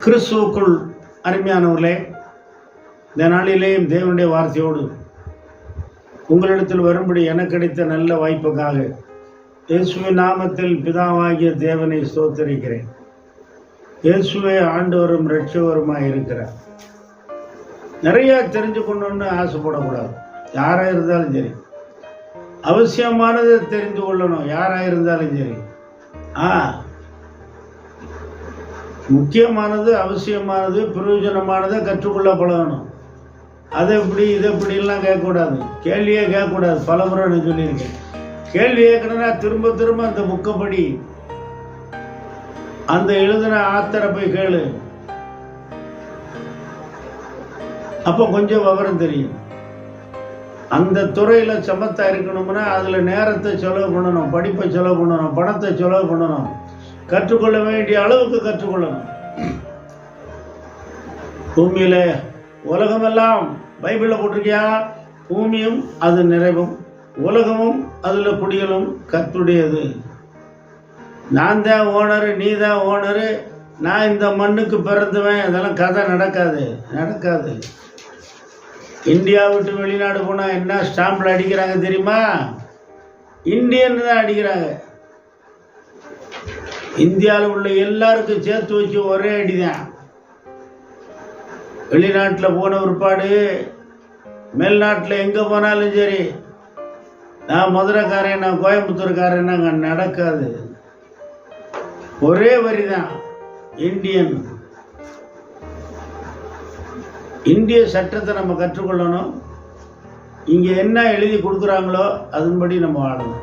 கிறிஸ்துவுக்குள் அருமையானவர்களே, இந்த நாளிலேயும் தேவனுடைய வார்த்தையோடு உங்களிடத்தில் வரும்படி எனக்கு கிடைத்த நல்ல வாய்ப்புக்காக இயேசுவின் நாமத்தில் பிதாவாகிய தேவனை ஸ்தோத்தரிக்கிறேன். இயேசுவே ஆண்டவரும் இரட்சகருமாய் இருக்கிறார். நிறைய தெரிஞ்சு கொள்ளணும்னு ஆசைப்படக்கூடாது. யாராக இருந்தாலும் சரி, அவசியமானதை தெரிந்து கொள்ளணும். யாராக இருந்தாலும் சரி, முக்கியமானது, அவசியமானது, பிரயோஜனமானதை கற்றுக்கொள்ள பழகணும். அதை எப்படி இதை எப்படிலாம் கேட்கக்கூடாது. கேள்வியே கேட்கக்கூடாது. பலமுறை நான் சொல்லியிருக்கேன். கேள்வி கேட்கணும்னா திரும்ப திரும்ப அந்த புக்கப்படி அந்த எழுதின ஆத்தரை போய் கேளு. அப்போ கொஞ்சம் விவரம் தெரியும். அந்த துறையில் சமத்தா இருக்கணும்னா அதில் நேரத்தை செலவு பண்ணணும், படிப்பை செலவு பண்ணணும், பணத்தை செலவு பண்ணணும், கற்றுக்கொள்ள வேண்டிய அளவுக்கு கற்றுக்கொள்ளணும். பூமியில உலகமெல்லாம் பைபிளில் போட்டிருக்கியா? பூமியும் அது நிறைவும், உலகமும் அதில் குடிகளும் கர்த்தருடையது. நான் தான் ஓனரு, நீ தான் ஓனரு, நான் இந்த மண்ணுக்கு பிறந்துவேன், அதெல்லாம் கதை நடக்காது. இந்தியா விட்டு வெளிநாடு போனால் என்ன ஸ்டாம்பில் அடிக்கிறாங்க தெரியுமா? இந்தியன் தான் அடிக்கிறாங்க. இந்தியாவில் உள்ள எல்லாருக்கும் சேர்த்து வச்சு ஒரே அடிதான். வெளிநாட்டில் போன ஒருபாடு மேல்நாட்டில் எங்கே போனாலும் சரி, நான் மதுரைக்காரன், நான் கோயம்புத்தூர்காரன், அங்கே நடக்காது. ஒரே வரி தான், இந்தியன். இந்திய சட்டத்தை நம்ம கற்றுக்கொள்ளணும். இங்கே என்ன எழுதி கொடுக்குறாங்களோ அதன்படி நம்ம வாழணும்.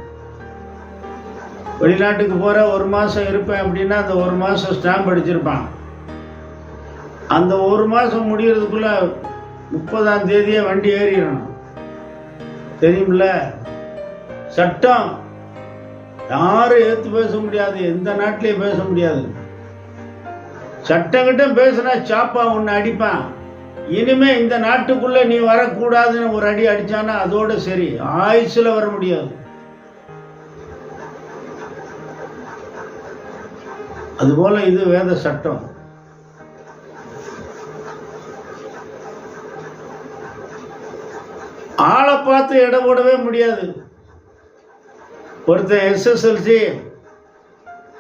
வெளிநாட்டுக்கு போகிற 1 மாதம் இருப்பேன் அப்படின்னா அந்த 1 மாதம் ஸ்டாம்ப் அடிச்சிருப்பான். அந்த 1 மாதம் முடிகிறதுக்குள்ள 30ஆம் தேதியே வண்டி ஏறிடணும். தெரியுமில்ல? சட்டம் யாரும் ஏற்று பேச முடியாது, எந்த நாட்டிலையும் பேச முடியாது. சட்டங்கிட்ட பேசுனா சாப்பா ஒன்று அடிப்பான். இனிமே இந்த நாட்டுக்குள்ள நீ வரக்கூடாதுன்னு ஒரு அடி அடிச்சானா அதோட சரி, ஆயுசில் வர முடியாது. அதுபோல இது வேத சட்டம். ஆளை பார்த்து எடை போடவே முடியாது. ஒருத்தர் SSLC,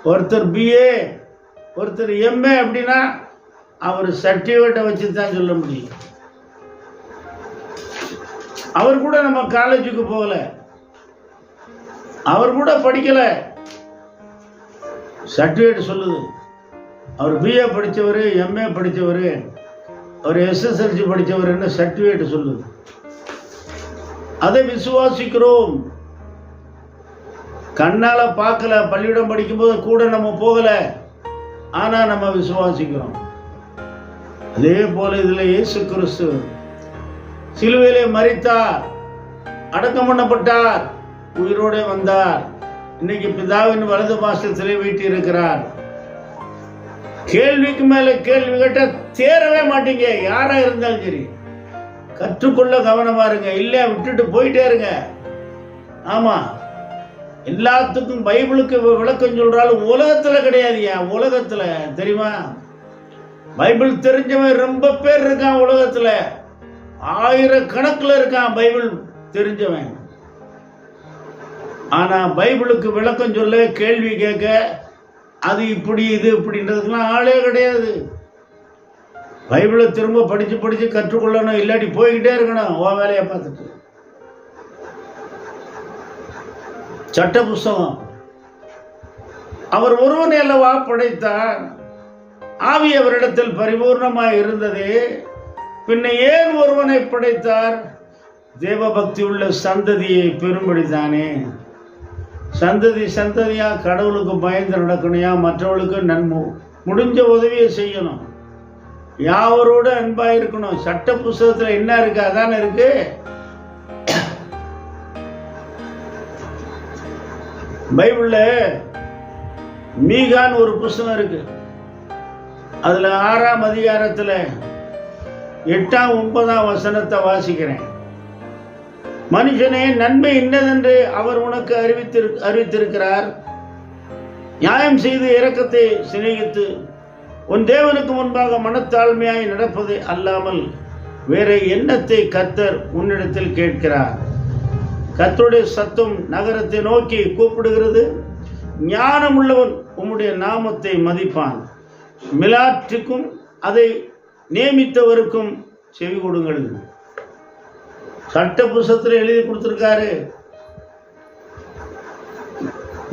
ஒருத்தர் BA, ஒருத்தர் MA அப்படின்னா அவர் சர்டிஃபிகேட்டை வச்சு தான் சொல்ல முடியும். அவர் கூட நம்ம காலேஜுக்கு போகல, அவர் கூட படிக்கலை, சர்டிஃபிகேட் சொல்லுது. அவர் BA படித்தவர், MA படித்தவர், அவர் SSLC படித்தவர்னு சர்டிஃபிகேட் சொல்லுது. அதை விசுவாசிக்கிறோம். கண்ணால் பார்க்கல, பள்ளியிடம் படிக்கும்போது கூட நம்ம போகலை, ஆனால் நம்ம விசுவாசிக்கிறோம். அதே போல இதில் இயேசு கிறிஸ்து சிலுவையிலே மரித்தார், அடக்கம் பண்ணப்பட்டார், உயிரோடு வந்தார். இன்னைக்கு பிதாவின் வலது பாசத்திலே வீட்டு இருக்கிறார். கேள்விக்கு மேல கேள்வி கேட்ட தேரவே மாட்டீங்க. யாரா இருந்தாலும் சரி, கற்றுக்கொள்ள கவனமா இருங்க. இல்ல விட்டுட்டு போயிட்டே இருங்க. ஆமா, எல்லாத்துக்கும் பைபிளுக்கு விளக்கம் சொல்றாலும் உலகத்துல கிடையாதுயா. உலகத்துல தெரியுமா, பைபிள் தெரிஞ்சவன் ரொம்ப பேர் இருக்கான் உலகத்துல. 1000கணக்கில் இருக்கான் பைபிள் தெரிஞ்சவன். ஆனா பைபிளுக்கு விளக்கம் சொல்ல, கேள்வி கேட்க, அது இப்படி இது இப்படின்றதுக்கெல்லாம் ஆளே கிடையாது. பைபிளை திரும்ப படிச்சு கற்றுக்கொள்ளணும். இல்லாட்டி போய்கிட்டே இருக்கணும் ஓ வேலையை பார்த்துட்டு. சட்ட புஸ்தகம் அவர் ஒருவனை அல்லவா படைத்தார், ஆவி அவரிடத்தில் பரிபூர்ணமாய் இருந்தது, பின்ன ஏன் ஒருவனை படைத்தார்? தேவபக்தி உள்ள சந்ததியை பெரும்படித்தானே. சந்ததியா கடவுளுக்கு பயந்து நடக்கணையா, மற்றவர்களுக்கு முடிஞ்ச உதவியை செய்யணும், யாவரோடு அன்பா இருக்கணும். சட்ட புஸ்தகத்தில் என்ன இருக்கு? அதான இருக்கு. பைபிள்ல மீகான் ஒரு புஸ்தகம் இருக்கு. அதுல 6ஆம் அதிகாரத்துல 8ஆம் 9ஆம் வசனத்தை வாசிக்கிறேன். மனுஷனே, நன்மை இன்னதென்று அவர் உனக்கு அறிவித்திருக்கிறார். நியாயம் செய்து இரக்கத்தை சிநேகித்து உன் தேவனுக்கு முன்பாக மனத்தாழ்மையாய் நடப்பது அல்லாமல் வேற எண்ணத்தை கர்த்தர் உன்னிடத்தில் கேட்கிறார். கர்த்தருடைய சத்தம் நகரத்தை நோக்கி கூப்பிடுகிறது. ஞானம் உள்ளவன் உம்முடைய நாமத்தை மதிப்பான். மிலாற்றுக்கும் அதை நியமித்தவருக்கும் செவி கொடுங்கள். சட்ட புஸ்தகத்தில் எழுதி கொடுத்திருக்காரு.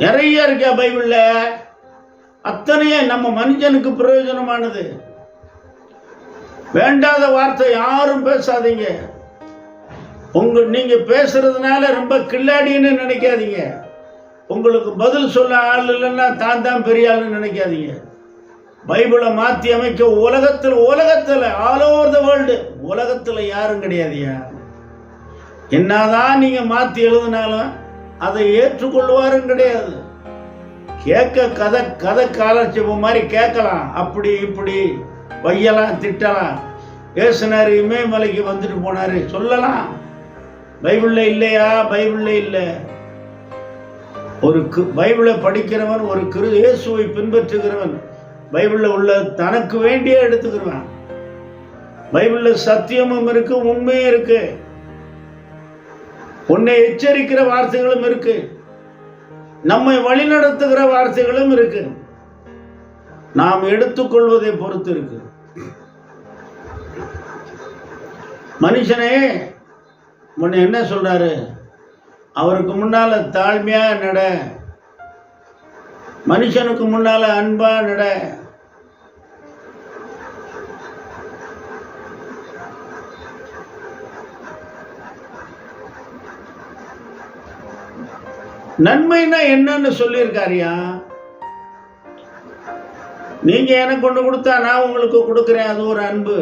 நிறைய இருக்க பைபிள்ல. அத்தனையே நம்ம மனுஷனுக்கு பிரயோஜனமானது. வேண்டாத வார்த்தை யாரும் பேசாதீங்க. நீங்க பேசுறதுனால ரொம்ப கில்லாடின்னு நினைக்காதீங்க. உங்களுக்கு பதில் சொல்ல ஆள் இல்லைன்னா தான் பெரிய ஆள்னு நினைக்காதீங்க. பைபிளை மாற்றி அமைக்க உலகத்தில் ஆல் ஓவர் த வேர்ல்டு உலகத்தில் யாரும் கிடையாதுயா. என்னதான் நீங்க மாற்றி எழுதினாலும் அதை ஏற்றுக்கொள்வாரும் கிடையாது. கேட்க கதை காலட்சேபம் மாதிரி கேட்கலாம், அப்படி இப்படி வையலாம், திட்டலாம். ஏசுனாரு, இமயமலைக்கு வந்துட்டு போனாரு சொல்லலாம். பைபிள்ல இல்லையா? பைபிள்ல இல்லை. ஒரு பைபிளை படிக்கிறவன், ஒரு இயேசுவை பின்பற்றுகிறவன் பைபிள்ல உள்ள தனக்கு வேண்டிய எடுத்துக்கிறான். பைபிள்ல சத்தியமும் இருக்கு, உண்மையும் இருக்கு, உன்னை எச்சரிக்கிற வார்த்தைகளும் இருக்கு, நம்மை வழிநடத்துகிற வார்த்தைகளும் இருக்கு. நாம் எடுத்துக்கொள்வதை பொறுத்து இருக்கு. மனுஷனே முன்ன என்ன சொல்றாரு? அவருக்கு முன்னால தாழ்மையா நட, மனுஷனுக்கு முன்னால அன்பா நட. நன்மைனா என்னன்னு சொல்லியிருக்காரியா? நீங்க எனக்கு ஒன்று கொடுத்தா நான் உங்களுக்கு கொடுக்குறேன், அது ஒரு அன்பு.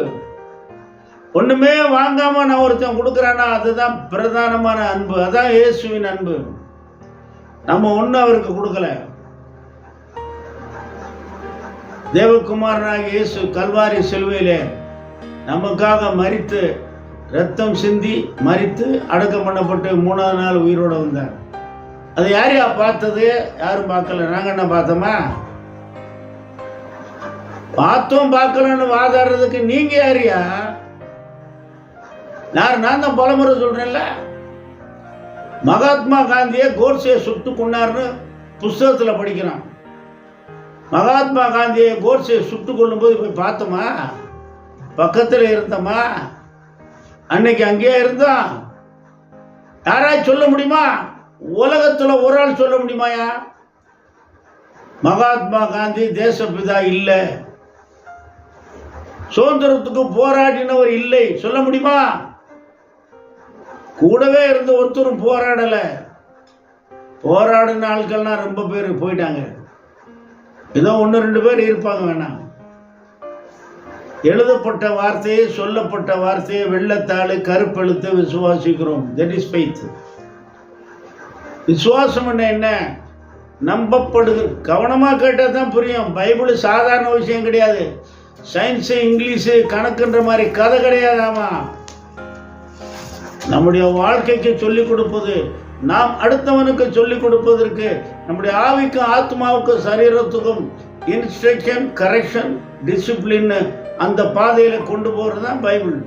ஒண்ணுமே வாங்காம நான் ஒருத்தன் கொடுக்குறேன்னா அதுதான் பிரதானமான அன்பு. அதான் இயேசுவின் அன்பு. நம்ம ஒன்றும் அவருக்கு கொடுக்கல. தேவகுமாரனாக இயேசு கல்வாரி சிலுவையிலே நமக்காக மரித்து ரத்தம் சிந்தி மரித்து அடக்கம் பண்ணப்பட்டு 3ஆவது நாள் உயிரோட வந்தார். அது யாரையா பார்த்தது? யாரும் பார்க்கல. நாங்க என்ன பார்த்தோமா? பார்த்தோம் பார்க்கலன்னு வாதாடுறதுக்கு நீங்க யாரியா? நான் தான் பலமுறை சொல்றேன்ல. மகாத்மா காந்தியை கோட்சே சுட்டு கொண்டாருன்னு புஸ்தகத்தில் படிக்கிறான். மகாத்மா காந்தியை கோட்சே சுட்டு கொள்ளும் போது போய் பார்த்தோமா? பக்கத்தில் இருந்தோமா? அன்னைக்கு அங்கேயே இருந்தோம். யாராச்சும் சொல்ல முடியுமா? உலகத்துல ஒரு ஆள் சொல்ல முடியுமாயா? மகாத்மா காந்தி தேசப்பிதா இல்லை, சுதந்திரத்துக்கு போராடினவர் இல்லை சொல்ல முடியுமா? கூடவே இருந்த ஒருத்தரும் போராடல. போராடின ஆட்கள்லாம் ரொம்ப பேர் போயிட்டாங்க. ஏதோ 1-2 பேர் இருப்பாங்க. வேணாம், எழுதப்பட்ட வார்த்தையை, சொல்லப்பட்ட வார்த்தையை வெள்ளத்தாள் கருப்பெழுத்து விசுவாசிக்கிறோம். That is faith. விசுவாசம் என்ன? நம்பப்படுது. கவனமா கேட்டா தான் புரியும். பைபிள் சாதாரண விஷயம் கிடையாது. சயின்ஸு, இங்கிலீஷு, கணக்குன்ற மாதிரி கதை கிடையாதாமா. நம்முடைய வாழ்க்கைக்கு சொல்லிக் கொடுப்பது, நாம் அடுத்தவனுக்கு சொல்லிக் கொடுப்பதற்கு, நம்முடைய ஆவிக்கும் ஆத்மாவுக்கும் சரீரத்துக்கும் இன்ஸ்ட்ரக்ஷன், கரெக்ஷன், டிசிப்ளின், அந்த பாதையில கொண்டு போறது தான் பைபிள்.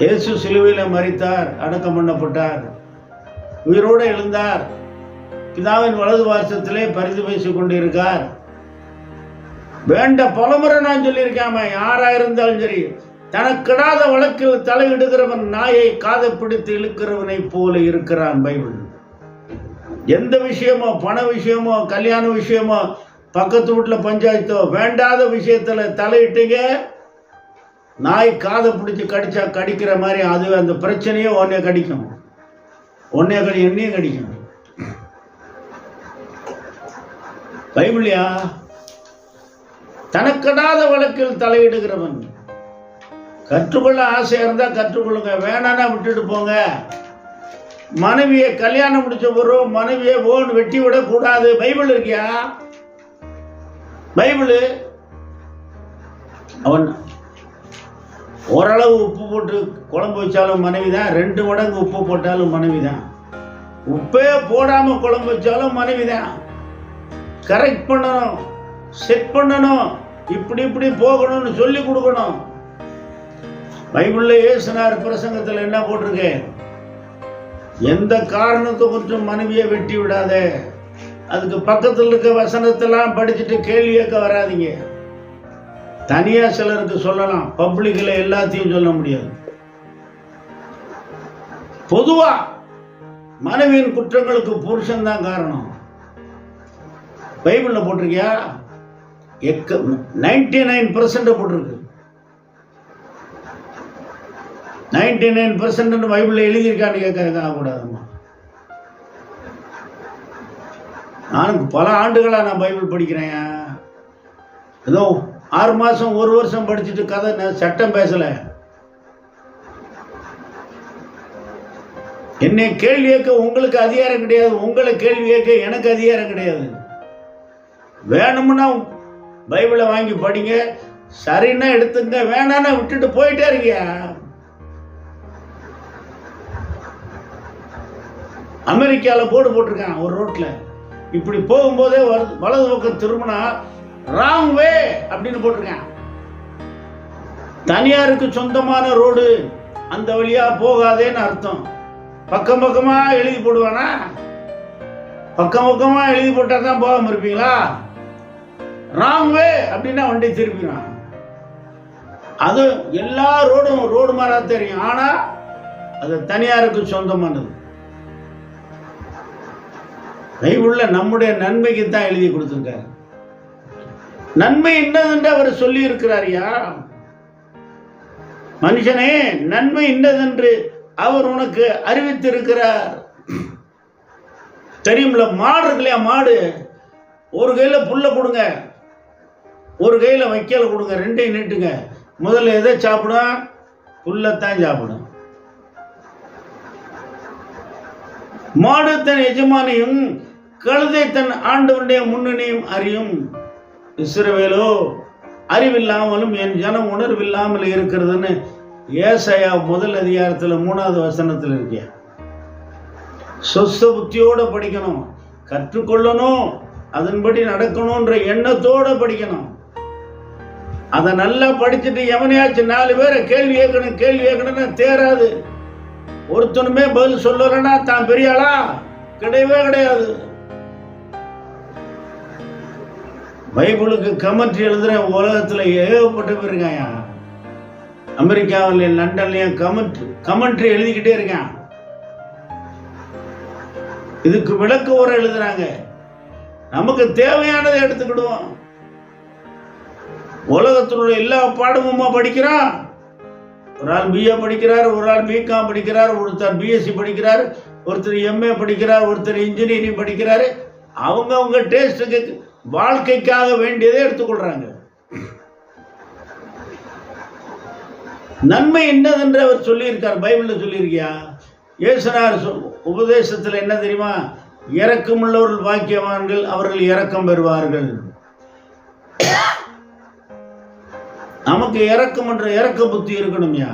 இயேசு சிலுவையில மரித்தார், அடக்கம் பண்ணப்பட்டார், உயிரோடு எழுந்தார், பிதாவின் வலது வாசத்திலே பரிந்து பேசிக் கொண்டிருக்கார். வேண்ட பலமுறை நான் சொல்லியிருக்காம, யாரா இருந்தாலும் சரி, தனக்கிடாத வழக்கில் தலையிடுகிறவன் நாயை காதை பிடித்து இழுக்கிறவனை போல இருக்கிறான் பைபிள். எந்த விஷயமோ, பண விஷயமோ, கல்யாண விஷயமோ, பக்கத்து வீட்டில் பஞ்சாயத்தோ, வேண்டாத விஷயத்துல தலையிட்டீங்க, நாய் காதை பிடிச்சி கடிச்சா கடிக்கிற மாதிரி அது அந்த பிரச்சனையே உடனே கடிக்கும். என்னையும் கடிக்கும். பைபிள்யா தனக்கடாத வழக்கில் தலையிடுகிறவன். கற்றுக்கொள்ள ஆசையா இருந்தா கற்றுக்கொள்ளுங்க, வேணான்னா விட்டுட்டு போங்க. மனைவியை கல்யாணம் முடிச்ச பிறகு மனைவியை ஓன் வெட்டி விட கூடாது. பைபிள் இருக்கியா? பைபிள் அவன் ஓரளவு உப்பு போட்டு குழம்பு வச்சாலும் மனைவி தான், 2 மடங்கு உப்பு போட்டாலும் மனைவி தான், உப்பே போடாம குழம்பு வச்சாலும் மனைவி தான். கரெக்ட் பண்ணணும், செட் பண்ணணும், இப்படி இப்படி போகணும்னு சொல்லி கொடுக்கணும். பைபிள்ல இயேசுனார் பிரசங்கத்தில் என்ன போட்டிருக்கு? எந்த காரணத்தை குறித்தும் மனைவியை வெட்டி விடாத. அதுக்கு பக்கத்தில் இருக்க வசனத்தெல்லாம் படிச்சுட்டு கேள்வி கேட்க வராதிங்க. தனியா சிலருக்கு சொல்லலாம், பப்ளிக்ல எல்லாத்தையும் சொல்ல முடியாது. பொதுவா மனைவியின் குற்றங்களுக்கு புருஷன் தான் காரணம். பைபிள்ல போட்டிருக்கியா? 99% போட்டிருக்கு. 99% பைபிள்ல எழுதியிருக்கான்னு கேட்க கூடாதுமா. நான் பல ஆண்டுகளா நான் பைபிள் படிக்கிறேன். ஏதோ 6 மாசம் 1 வருஷம் படிச்சுட்டு கதை சட்டம் பேசல. என்னை கேள்வி கேட்க உங்களுக்கு அதிகாரம் கிடையாது, உங்களை கேள்வி கேட்க எனக்கு அதிகாரம் கிடையாது. வேணும்னா பைபிளை வாங்கி படிங்க, சரின்னா எடுத்துங்க, வேணான்னா விட்டுட்டு போயிட்டே இருக்கியா. அமெரிக்காவில் போர்டு போட்டிருக்கான் ஒரு ரோட்ல, இப்படி போகும்போதே வலது பக்கம் திரும்பினா ராங் வே அப்படின்னு போட்டிருக்கான். தனியாருக்கு சொந்தமான ரோடு, அந்த வழியா போகாதேன்னு அர்த்தம். பக்கம் பக்கமா எழுதி போடுவானா? பக்கம் பக்கமா எழுதி போட்டா தான் போகாம இருப்பீங்களா? ராங் வே அப்படின்னா வண்டி திருப்பிடுவான். அது எல்லா ரோடும் ரோடு மாறா தெரியும், ஆனா அது தனியாருக்கு சொந்தமானது. பைபிள்ல நம்முடைய நன்மைக்கு தான் எழுதி கொடுத்திருக்காரு. நன்மை என்னதென்று அவர் சொல்லி இருக்கிறாரியா? மனுஷனே, நன்மை என்னதென்று அவர் உனக்கு அறிவித்திருக்கிறார். தெரியும்ல, மாடு இருக்கு இல்லையா? மாடு ஒரு கையில புல்ல கொடுங்க, ஒரு கையில வைக்கல கொடுங்க, ரெண்டையும் நீட்டுங்க. முதல்ல எதை சாப்பிடும்? புல்லத்தான் சாப்பிடும். மாடு தன் எஜமானியும் கழுதை தன் ஆண்டவனுடைய முன்னணியும் அறியும். இஸ்ரவேலோ அறிவில்லாமலும் என் ஜனம் உணர்வில்லாமல் இருக்கிறதுன்னு ஏசாயா 1 அதிகாரத்தில் 3வது வசனத்தில் இருக்கிய. சொஸ்த புத்தியோட படிக்கணும், கற்றுக்கொள்ளணும், அதன்படி நடக்கணும்ன்ற எண்ணத்தோட படிக்கணும். அதை நல்லா படிச்சுட்டு எவனையாச்சும் 4 பேரை கேள்வி கேட்கணும்னா தேராது. ஒருத்தனுமே பதில் சொல்லலன்னா தான் பெரியாளா? கிடையவே கிடையாது. பைபிளுக்கு கமெண்ட்ரி எழுதுற உலகத்துல ஏகப்பட்ட பேர் இருக்காங்க. அமெரிக்காவில் லண்டன்லயும் கமெண்ட்ரி எழுதிக்கிட்டே இருக்கான். இதுக்கு விளக்க உரை எழுதுறாங்க. நமக்கு தேவையானதை எடுத்துக்கிடுவோம். உலகத்தினுடைய எல்லா பாடமுமா படிக்கிறான். ஒரு ஆள் BA படிக்கிறார், ஒரு ஆள் BCom படிக்கிறார், ஒருத்தர் BSc படிக்கிறார், ஒருத்தர் MA படிக்கிறார், ஒருத்தர் இன்ஜினியரிங் படிக்கிறாரு. அவங்க டேஸ்டுக்கு வாழ்க்கைக்காக வேண்டியதை எடுத்துக்கொள்றாங்க. நன்மை என்னதென்று அவர் சொல்லியிருக்கார். பைபிள்ல சொல்லியிருக்கியா? இயேசுனார் உபதேசத்தில் என்ன தெரியுமா? இரக்கமுள்ளவர்கள் பாக்கியவான்கள், அவர்கள் இரக்கம் பெறுவார்கள். நமக்கு இரக்கம் என்ற இரக்க புத்தி இருக்கணும்யா.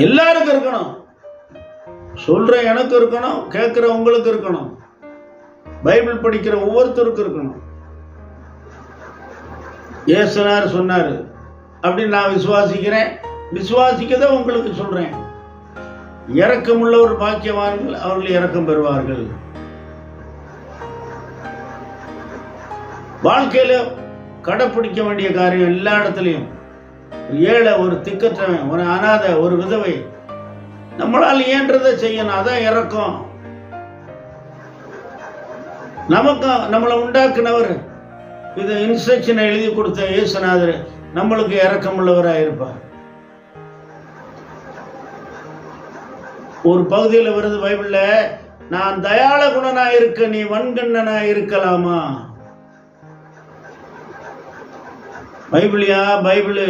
எல்லாருக்கும் இருக்கணும். சொல்ற எனக்கு இருக்கணும், கேட்கிற உங்களுக்கு இருக்கணும், பைபிள் படிக்கிற ஒவ்வொருத்தருக்கும் இருக்கணும். இயேசுனார் சொன்னாரு அப்படின்னு நான் விசுவாசிக்கிறேன். விசுவாசிக்கதை உங்களுக்கு சொல்றேன். இரக்கமுள்ளவர் பாக்கியவான்கள், அவர்கள் இரக்கம் பெறுவார்கள். வாழ்க்கையில கடைப்பிடிக்க வேண்டிய காரியம் எல்லா இடத்துலையும். ஒரு ஏழை, ஒரு திக்கற்றவன், ஒரு அனாதை, ஒரு விதவை, நம்மளால் இயன்றதை செய்யணும். அதான் இரக்கம். நமக்கு நம்மளை உண்டாக்குனவர், இது இன்ஸ்ட்ரக்ஷனை எழுதி கொடுத்த இயேசுநாதர் நம்மளுக்கு இரக்கம் உள்ளவராக இருப்பார். ஒரு பகுதியில் வருது பைபிள்ல, நான் தயாள குணனா இருக்க நீ வன்கண்ணனா இருக்கலாமா? பைபிளியா? பைபிள்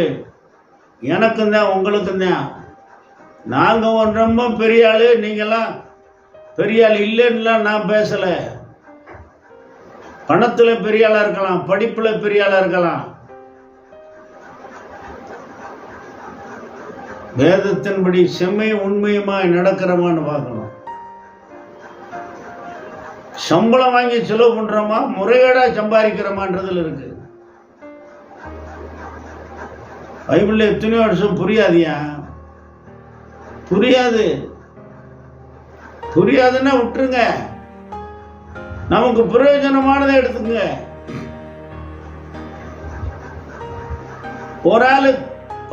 எனக்கும் தான் உங்களுக்கும் தான். நாங்க ரொம்ப பெரிய ஆளு, நீங்கெல்லாம் பெரிய ஆள் இல்லைன்னுலாம் நான் பேசல. பணத்துல பெரிய ஆளா இருக்கலாம், படிப்புல பெரிய ஆளா இருக்கலாம். வேதத்தின்படி செம்மை உண்மையுமாய் நடக்கிறமான்னு பார்க்கணும். சம்பளம் வாங்கி செலவு பண்றோமா, முறைகேடா சம்பாதிக்கிறோமான்றதுல இருக்கு. பைபிள்ல எத்தனையோ வருஷம் புரியாதியா? புரியாதுன்னா விட்டுருங்க. நமக்கு பிரயோஜனமானதை எடுத்துங்க. ஒரு ஆளு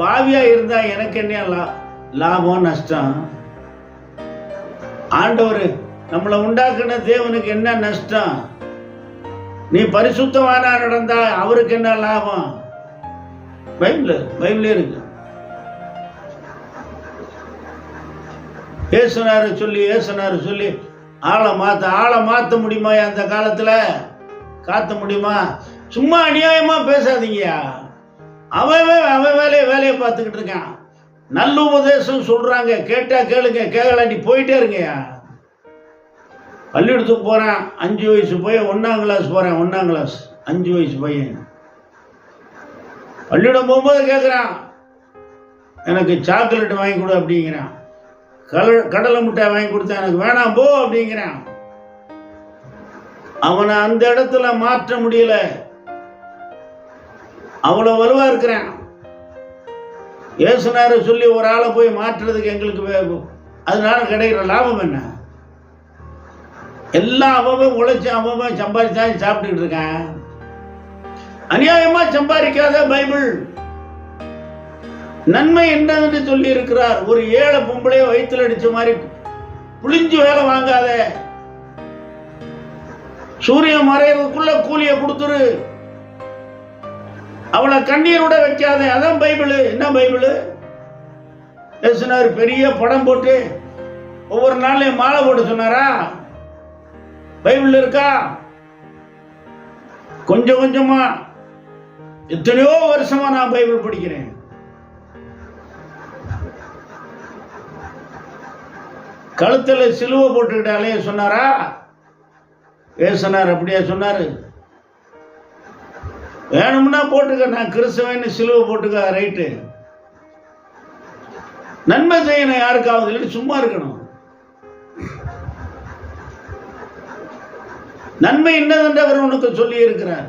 பாவியா இருந்தா எனக்கு என்ன லாபம் நஷ்டம்? ஆண்டவர் நம்மளை உண்டாக்குன தேவனுக்கு என்ன நஷ்டம்? நீ பரிசுத்தவானா நடந்தா அவருக்கு என்ன லாபம்? பைபிள் இருக்கு. ஏசுனாரு சொல்லி ஆளை மாத்த முடியுமா? அந்த காலத்துல காத்த முடியுமா? சும்மா அநியாயமா பேசாதீங்கயா. அவன் வேலையை பார்த்துக்கிட்டு இருக்கான். நல்ல உபதேசம் சொல்றாங்க, கேட்டா கேளுங்க, கேட்கலாண்டி போயிட்டே இருங்கயா. பள்ளிக்கூடத்துக்கு போறேன், 5 வயசு பையன் 1ஆம் கிளாஸ் போறேன். 1ஆம் கிளாஸ் 5 வயசு பையன் பள்ளிக்கூடம் போகும்போது கேட்குறான், எனக்கு சாக்லேட் வாங்கி கொடு அப்படிங்கிறான். கடலை மிட்டாய் வாங்கி கொடுத்தா எனக்கு வேணாம் போ அப்படிங்கிறான். அவனை அந்த இடத்துல மாற்ற முடியல, அவ்வளவு வலுவா இருக்கிறான். ஏசுனாரு சொல்லி ஒரு ஆளை போய் மாற்றுறதுக்கு எங்களுக்கு அதனால கிடைக்கிற லாபம் என்ன? எல்லாம் அவன் உழைச்சி அவன் சம்பாதிச்சா சாப்பிட்டுக்கிட்டு இருக்கான். அநியாயமா சம்பாதிக்காத. பைபிள் நன்மை என்னன்னு சொல்லி இருக்கிறார். ஒரு ஏழை பொம்பளைய வயிற்றுல அடிச்ச மாதிரி புளிஞ்சு வேலை வாங்காத. சூரியன் மறையறதுக்குள்ள கூலிய கொடுத்துரு. அவளை கண்ணீரோட வைக்காத. அதான் பைபிள். என்ன பைபிள்? பேசினார். பெரிய படம் போட்டு ஒவ்வொரு நாளையும் மாலை போட்டு சொன்னாரா? பைபிள் இருக்கா? கொஞ்சம் கொஞ்சமா எத்தனையோ வருஷமா நான் பைபிள் படிக்கிறேன். கழுத்துல சிலுவை போட்டுக்கிட்டாலே சொன்னாரா? ஏசுனார் அப்படியே சொன்னாரு. வேணும்னா போட்டுக்க, நான் கிறிஸ்தவன்னு சிலுவை போட்டுக்க, ரைட்டு. நன்மை செய்யணும் யாருக்காவது, இல்லை சும்மா இருக்கணும். நன்மை என்னதென்று அவர் உனக்கு சொல்லி இருக்கிறார்.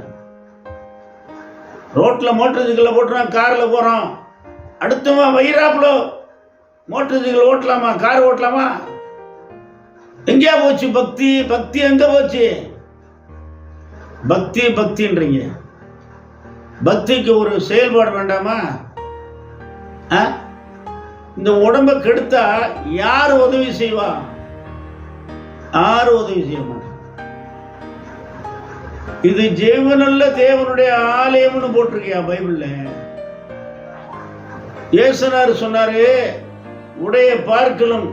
ரோட்ல மோட்டர் சைக்கிள் போட்டுறான், கார்ல போறோம். அடுத்தவன் வயிறாப்புல மோட்டர் சைக்கிள் ஓட்டலாமா, கார் ஓட்டலாமா? எங்கேயா போச்சு பக்தி? பக்தி எங்க போச்சு? பக்தின்றீங்க. பக்திக்கு ஒரு செயல்பாடு வேண்டாமா? இந்த உடம்ப கெடுத்தா யார் உதவி செய்வா? யாரும் உதவி செய்ய மாட்டாங்க. இது ஜீவனுள்ள தேவனுடைய ஆலயம்னு போட்டிருக்கியா பைபிள்ல? இயேசுனார் சொன்னாரு, உடைய பார்க்கலும்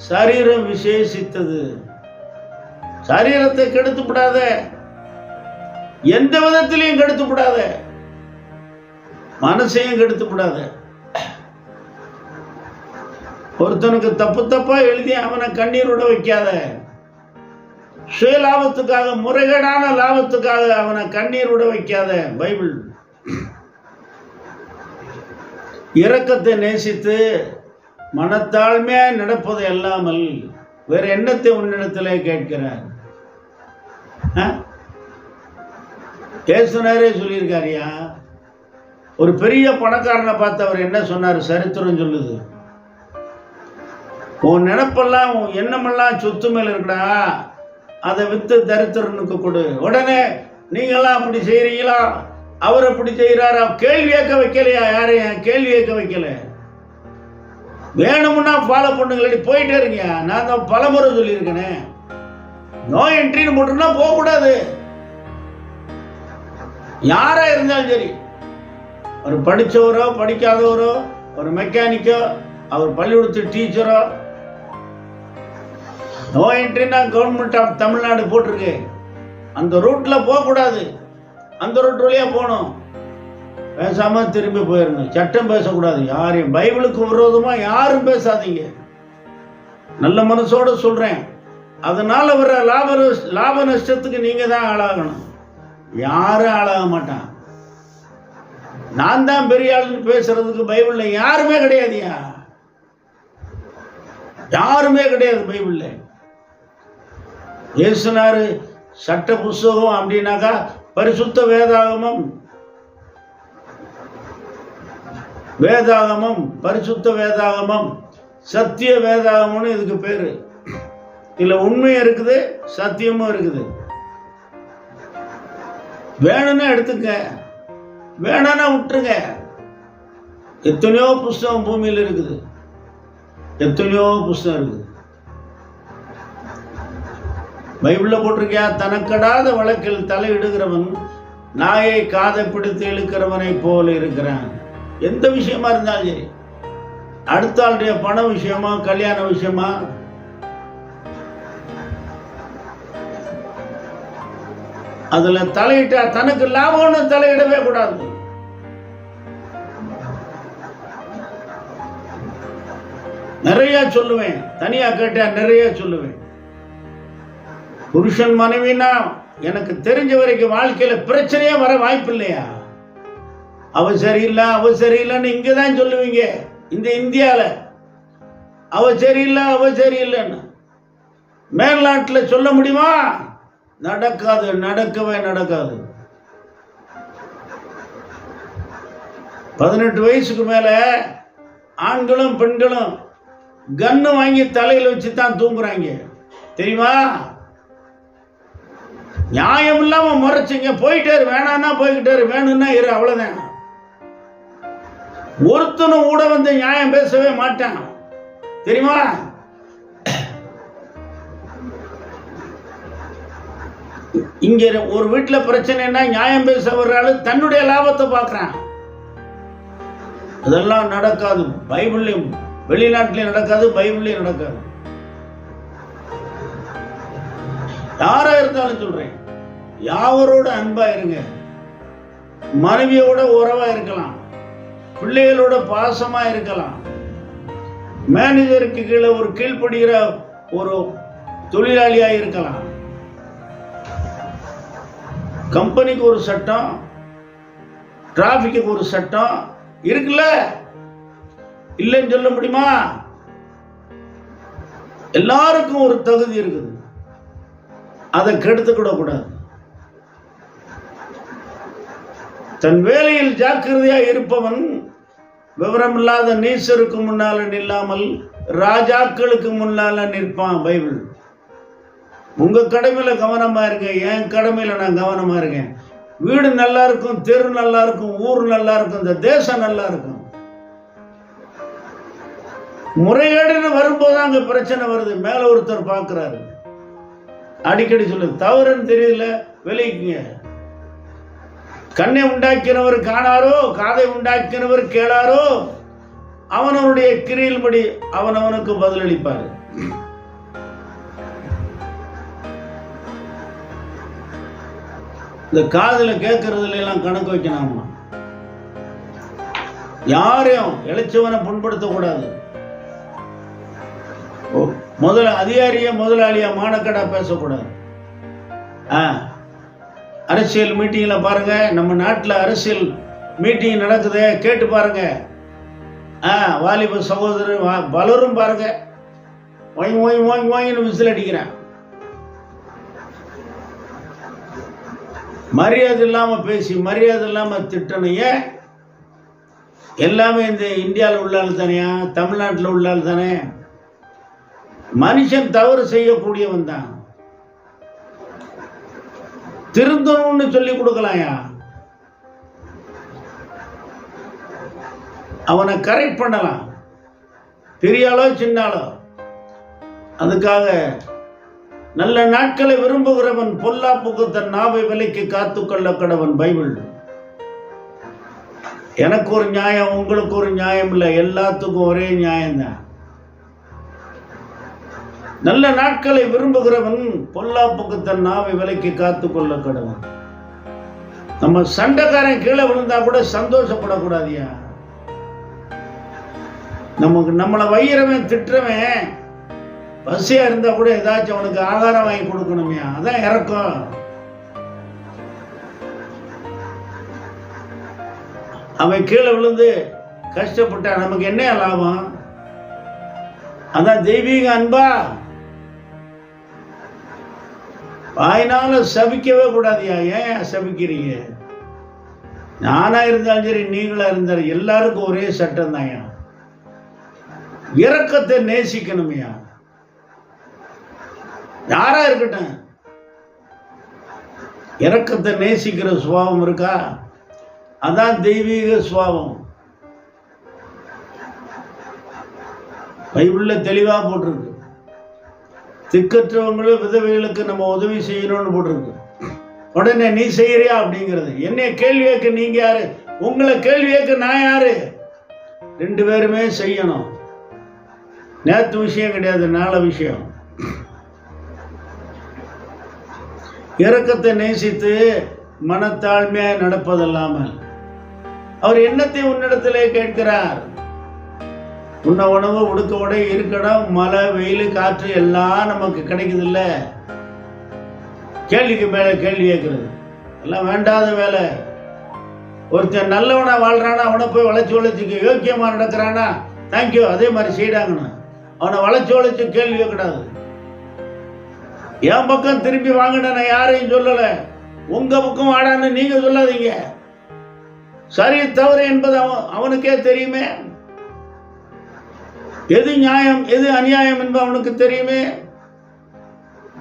சரீரம் விசேஷித்தது. சரீரத்தை கெடுத்து விடாத, எந்த விதத்திலையும் கெடுத்து விடாத, மனசையும் கெடுத்து விடாத. ஒருத்தனுக்கு தப்பா எழுதி அவனை கண்ணீரோட வைக்காத. சுய லாபத்துக்காக, முறைகேடான லாபத்துக்காக அவனை கண்ணீரோட வைக்காத. பைபிள் இரக்கத்தை நேசித்து மனத்தாழ்மையா நடப்பது அல்லாமல் வேற எண்ணத்தை உன்னிடத்திலே கேட்கிறார். ஏசுனாரே சொல்லியிருக்காரியா. ஒரு பெரிய பணக்காரனை பார்த்து அவர் என்ன சொன்னார்? சரித்திரம் சொல்லுது, உன் நினைப்பெல்லாம் உன் எண்ணமெல்லாம் சொத்து மேல இருக்கடா, அதை வித்து தரித்திரனுக்கு கொடு. உடனே நீங்களாம் அப்படி செய்யறீங்களா, அவர் அப்படி செய்யறாரா? கேள்வி கேட்க வைக்கலையா? யாரையும் கேள்வி கேட்க வைக்கல. வேணும்னா ஃபாலோ பண்ணுங்களே, போயிட்டே இருங்க. நான் தான் பலமுறை சொல்லியிருக்கேனே, நோ என்ட்ரின்னு போட்டுனா போக கூடாது. யாரா இருந்தாலும் சரி, ஒரு படிச்சவரோ படிக்காதவரோ, ஒரு மெக்கானிக்கோ, அவர் பள்ளிக்கூடத்து டீச்சரோ, நோ என்ட்ரினா கவர்மெண்ட் ஆஃப் தமிழ்நாடு போட்டிருக்கு. அந்த ரூட்ல போக கூடாது. அந்த ரூட் வழியா போகணும். பேசாம திரும்பி போயிடணும். சட்டம் பேசக்கூடாது. யாரையும் பைபிளுக்கு விரோதமா யாரும் பேசாதீங்க. நல்ல மனசோட சொல்றேன். அதனால வர லாப நஷ்டத்துக்கு நீங்க தான் ஆளாகணும். யாரும் ஆளாக மாட்டான். நான் தான் பெரிய ஆளுன்னு பேசுறதுக்கு பைபிள்ல யாருமே கிடையாதுயா. யாருமே கிடையாது பைபிள்ல. இயேசுனாரு சட்ட புஸ்தகம் அப்படின்னாக்கா பரிசுத்த வேதாகமம், வேதாகமம், பரிசுத்த வேதாகமம், சத்திய வேதாகமம்னு இதுக்கு பேரு. இதுல உண்மையும் இருக்குது, சத்தியமும் இருக்குது. வேணும்னா எடுத்துக்க, வேணான்னா விட்டுருங்க. எத்தனையோ புஸ்தகம் பூமியில் இருக்குது, எத்தனையோ புஸ்தகம் இருக்குது. பைபிள்ல போட்டிருக்கியா, தனக்கடாத வழக்கில் தலையிடுகிறவன் நாயை காதை பிடித்து இழுக்கிறவனை போல இருக்கிறான். எந்த விஷயமா இருந்தாலும் சரி, அடுத்த ஆளுடைய பண விஷயமா, கல்யாண விஷயமா, அதுல தலையிட்டா தனக்கு லாபம்னு தலையிடவே கூடாது. நிறைய சொல்லுவேன், தனியா கேட்டா நிறைய சொல்லுவேன். புருஷன் மனைவினா எனக்கு தெரிஞ்ச வரைக்கும் வாழ்க்கையில பிரச்சனையே வர வாய்ப்பு இல்லையா? அவ சரியில்லை, அவ சரியில்லைன்னு இங்கதான் சொல்லுவீங்க. இந்த இந்தியால அவ சரியில்லை, அவ சரியில்லைன்னு மேல்நாட்டில் சொல்ல முடியுமா? நடக்காது, நடக்கவே நடக்காது. 18 வயசுக்கு மேல ஆண்களும் பெண்களும் கன்னு வாங்கி தலையில வச்சு தான் தூங்குறாங்க, தெரியுமா? நியாயம் இல்லாம முறைச்சிங்க, போயிட்டாரு, வேணான்னா போய்கிட்டாரு, வேணும்னா இரு, அவ்வளவுதான். ஒருத்தனும் கூட வந்து நியாயம் பேசவே மாட்டான், தெரியுமா? இங்க ஒரு வீட்டுல பிரச்சனைனா நியாயம் பேச வர்றாரு தன்னுடைய லாபத்தை பார்க்கறான். அதெல்லாம் நடக்காது. பைபிள்லயும் வெளிநாட்டிலையும் நடக்காது, பைபிள்லயும் நடக்காது. யாரா இருந்தாலும் சொல்றேன், யாவரோட அன்பா இருங்க, மனைவியோட உறவா இருக்கலாம், பிள்ளைகளோட பாசமா இருக்கலாம், மேனேஜருக்கு கீழே ஒரு கீழ்ப்படுகிற ஒரு தொழிலாளியா இருக்கலாம். கம்பெனிக்கு ஒரு சட்டம், டிராபிக்கு ஒரு சட்டம் இருக்குல்ல, இல்லைன்னு சொல்ல முடியுமா? எல்லாருக்கும் ஒரு தகுதி இருக்குது, அதை கெடுத்துக்கூட கூடாது. தன் வேலையில் ஜாக்கிரதையா இருப்பவன் விவரமில்லாத நீசருக்கு முன்னால நில்லாமல் ராஜாக்களுக்கு முன்னால நிற்பான். பைபிள். உங்க கடமையில கவனமா இருங்க, என் கடமையில நான் கவனமா இருக்கேன். வீடு நல்லா இருக்கும், தெரு நல்லா இருக்கும், ஊர் நல்லா இருக்கும், இந்த தேசம் நல்லா இருக்கும். முறைகேடுன்னு வரும்போது அங்க பிரச்சனை வருது. மேல ஒருத்தர் பார்க்கிறாரு, அடிக்கடி சொல்லு, தவறுன்னு தெரியல, விலகிக்குங்க. கண்ணை உண்டாக்கினவர் காணாரோ, காதை உண்டாக்கினவர் கேளாரோ, அவனவனுடைய கிரியில்படி அவனவனுக்கு பதிலளிப்பாரு. இந்த காதுல கேட்கறதுல எல்லாம் கணக்கு வைக்கணுமா? யாரையும் இளைச்சவனை புண்படுத்த கூடாது. அதிகாரிய முதலாளியா மானக்கடா பேசக்கூடாது. அரசியல் மீட்டிங்ல பாருங்க, நம்ம நாட்டில் அரசியல் மீட்டிங் நடக்குது, கேட்டு பாருங்க. வாலிப சகோதரர் பலரும் பாருங்க, வாங்கி வாங்கி வாங்கி வாங்கின்னு விசில் அடிக்கிறேன். மரியாதை இல்லாம பேசி, மரியாதை இல்லாம திட்டணும். ஏன்? எல்லாமே இந்த இந்தியாவில் உள்ளால் தானே, தமிழ்நாட்டில் உள்ளால் தானே. மனுஷன் தவறு செய்யக்கூடியவன் தான், திருந்தணும்னு சொல்லி கொடுக்கலாம்யா. அவனை கரெக்ட் பண்ணலாம், பெரியாளோ சின்னாலோ. அதுக்காக நல்ல நாட்களை விரும்புகிறவன் பொல்லாப்புக்கு தன் நாவை விலைக்கு காத்துக்கொள்ள கடவன். பைபிள். எனக்கு ஒரு நியாயம், உங்களுக்கு ஒரு நியாயம் இல்லை, எல்லாத்துக்கும் ஒரே நியாயம்தான். நல்ல நாட்களை விரும்புகிறவன் பொல்லாப்புக்கு தன் நாவை விலைக்கு காத்துக்கொள்ள கடவன். நம்ம சண்டைக்காரன் கீழே விழுந்தா கூட சந்தோஷப்படக்கூடாதியா. நமக்கு நம்மளை வையிறவன் திட்டுறவன் பசியா இருந்தா கூட ஏதாச்சும் அவனுக்கு ஆகாரம் வாங்கி கொடுக்கணுமே, அதான் இறக்கம். அவன் கீழே விழுந்து கஷ்டப்பட்டா நமக்கு என்ன லாபம்? அதான் தெய்வீக அன்பா. வாயினால சபிக்கவே கூடாதியா. ஏன் சபிக்கிறீங்க? நானா இருந்தாலும் சரி, நீங்களா இருந்தாலும் எல்லாருக்கும் ஒரே சட்டம் தான்யா. இரக்கத்தை நேசிக்கணுமையா. யாரா இருக்கட்டும், இரக்கத்தை நேசிக்கிற சுபாவம் இருக்கா? அதான் தெய்வீக சுபாவம். பைபிள்ல தெளிவா போட்டிருக்கு. திக்கற்றவங்களும் விதவைகளுக்கு நம்ம உதவி செய்யணும்னு போட்டிருக்கு. உடனே நீ செய்யறியா அப்படிங்கிறது. என்னைய கேள்வி கேட்க நீங்க யாரு? உங்களை கேள்வி கேட்க நான் யாரு? ரெண்டு பேருமே செய்யணும். நேற்று விஷயம் கிடையாது, நாளை விஷயம். இரக்கத்தை நேசித்து மனத்தாழ்மையாய் நடப்பதல்லாமல் அவர் என்னத்தை உன்னிடத்திலே கேட்கிறார்? உண்ண உணவு, உடுக்க உடை, இருக்கணும், மழை, வெயில், காற்று எல்லாம் நமக்கு கிடைக்குது இல்ல. கேள்விக்கு மேல கேள்வி கேட்கறது எல்லாம் வேண்டாத வேலை. ஒருத்தன் நல்லவனா வாழ்றானா அவனை போய் வளைச்சு யோக்கியமா நடக்கிறானா தேங்க்யூ அதே மாதிரி செய்யறாங்கண்ணா. அவனை வளைச்சு கேள்வி கேட்கக்கூடாது. என் பக்கம் திரும்பி வாங்கின நான் யாரையும் சொல்லல. உங்க பக்கம் வாடான்னு நீங்க சொல்லாதீங்க. சரி தவறு என்பது அவனுக்கே தெரியுமே. எது நியாயம் எது அநியாயம் என்பது அவனுக்கு தெரியுமே.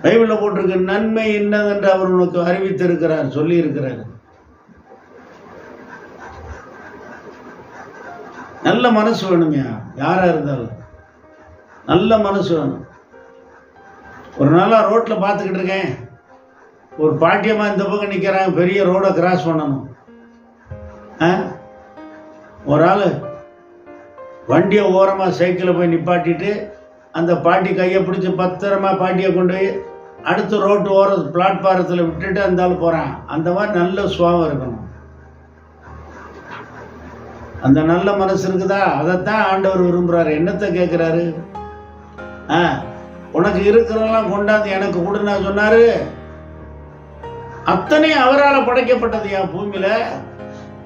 பைபிள்ல போட்டிருக்கு, நன்மை என்னதென்று அவர் உனக்கு அறிவித்திருக்கிறார், சொல்லி இருக்கிறார். நல்ல மனசு வேணுமையா. யாரா இருந்தாலும் நல்ல மனசு வேணும். ஒரு நாளா ரோட்ல பார்த்துக்கிட்டு இருக்கேன், ஒரு பாட்டியம்மா இந்த பக்கம் நிற்கிறாங்க, பெரிய ரோடை கிராஸ் பண்ணணும். ஒரு ஆள் வண்டியை ஓரமாக சைக்கிளை போய் நிப்பாட்டிட்டு அந்த பாட்டி கையை பிடிச்சி பத்திரமா பாட்டியை கொண்டு போய் அடுத்த ரோட்டு ஓர பிளாட்பாரத்தில் விட்டுட்டு அந்த ஆள் போகிறான். அந்த மாதிரி நல்ல சுபாவம் இருக்கணும். அந்த நல்ல மனசு இருக்குதா? அதைத்தான் ஆண்டவர் விரும்புகிறாரு. என்னத்தை கேட்குறாரு? உனக்கு இருக்கிறதெல்லாம் கொண்டாந்து எனக்கு கொடுன்னா சொன்னாரு. அத்தனையும் அவரால் படைக்கப்பட்டது என் பூமியில.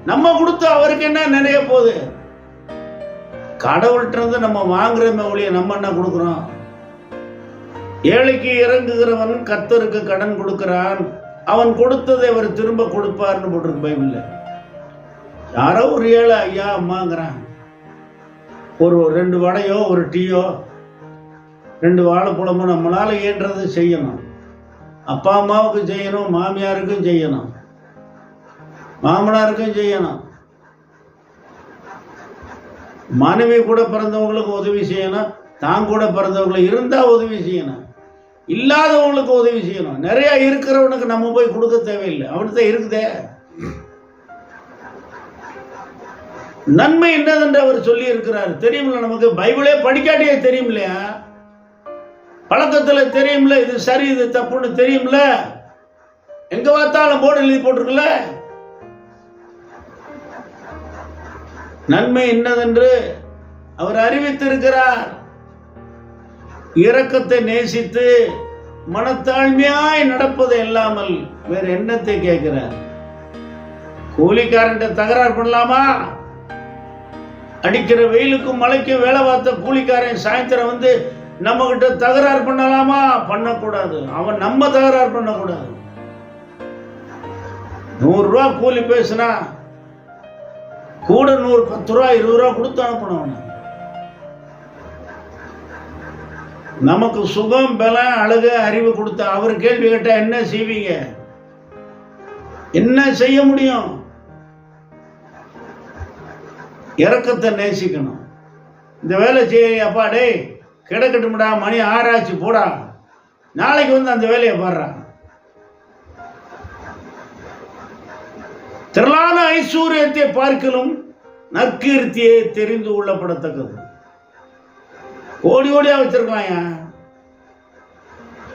நம்ம கொடுத்து அவருக்கு என்ன நிறைய போகுது? கடவுள்கிட்ட இருந்து நம்ம வாங்குறமே ஒழிய நம்ம என்ன கொடுக்குறோம்? ஏழைக்கு இறங்குகிறவன் கர்த்தருக்கு கடன் கொடுக்கிறான், அவன் கொடுத்ததை அவர் திரும்ப கொடுப்பார்னு போட்டிருக்கு பைபிள்ல. யாரோ ஒரு ஏழை ஐயா அம்மாங்கிறான், ஒரு 2 வடையோ ஒரு டீயோ 2 வாழைப்பழமோ நம்மளால இயன்றதை செய்யணும். அப்பா அம்மாவுக்கு செய்யணும், மாமியாருக்கும் செய்யணும், மாமனாருக்கும் செய்யணும், மனைவி கூட பிறந்தவங்களுக்கு உதவி செய்யணும், தான் கூட பிறந்தவங்களுக்கு இருந்தா உதவி செய்யணும், இல்லாதவங்களுக்கு உதவி செய்யணும். நிறைய இருக்கிறவனுக்கு நம்ம போய் கொடுக்க தேவையில்லை, அவனுக்கு இருக்குதே. நன்மை என்னதென்று அவர் சொல்லி இருக்கிறார் தெரியுமில்ல. நமக்கு பைபிளே படிக்காட்டியே தெரியும் இல்லையா? பழக்கத்துல தெரியும்ல, இது சரி இது தப்புன்னு தெரியும்ல. எங்க பார்த்தாலும் போர்டு எழுதி போட்டிருக்குல்ல. நன்மை என்னதென்று அவர் அறிவித்திருக்கிறார். இரக்கத்தை நேசித்து மனத்தாழ்மையாய் நடப்பது இல்லாமல் வேற என்னத்தை கேட்கிறார்? கூலிக்காரன் தகராறு பண்ணலாமா? அடிக்கிற வெயிலுக்கும் மழைக்கும் வேலை பார்த்த கூலிக்காரன் சாயந்தரம் வந்து நம்ம கிட்ட தகராறு பண்ணலாமா? பண்ணக்கூடாது. அவன் நம்ம தகராறு பண்ணக்கூடாது. 100 ரூபா கூலி பேசுனா கூட 100 10 ரூபா 20 ரூபா கொடுத்து அனுப்பணும். நமக்கு சுகம் பலம் அழகு அறிவு கொடுத்த அவர் கேள்வி கேட்டா என்ன செய்வீங்க? என்ன செய்ய முடியும்? இரக்கத்தை நேசிக்கணும். இந்த வேலை செய்ய அப்பா டேய் கிடக்கட்டும்டா, மணி 6 ஆச்சு போடா, நாளைக்கு வந்து அந்த வேலையை பாடுறான். திரளான ஐஸ்வர்யத்தை பார்க்கலும் நற்கீர்த்தியை தெரிந்து கொள்ளப்படத்தக்கது. ஓடி ஓடியா வச்சிருக்கலாம்.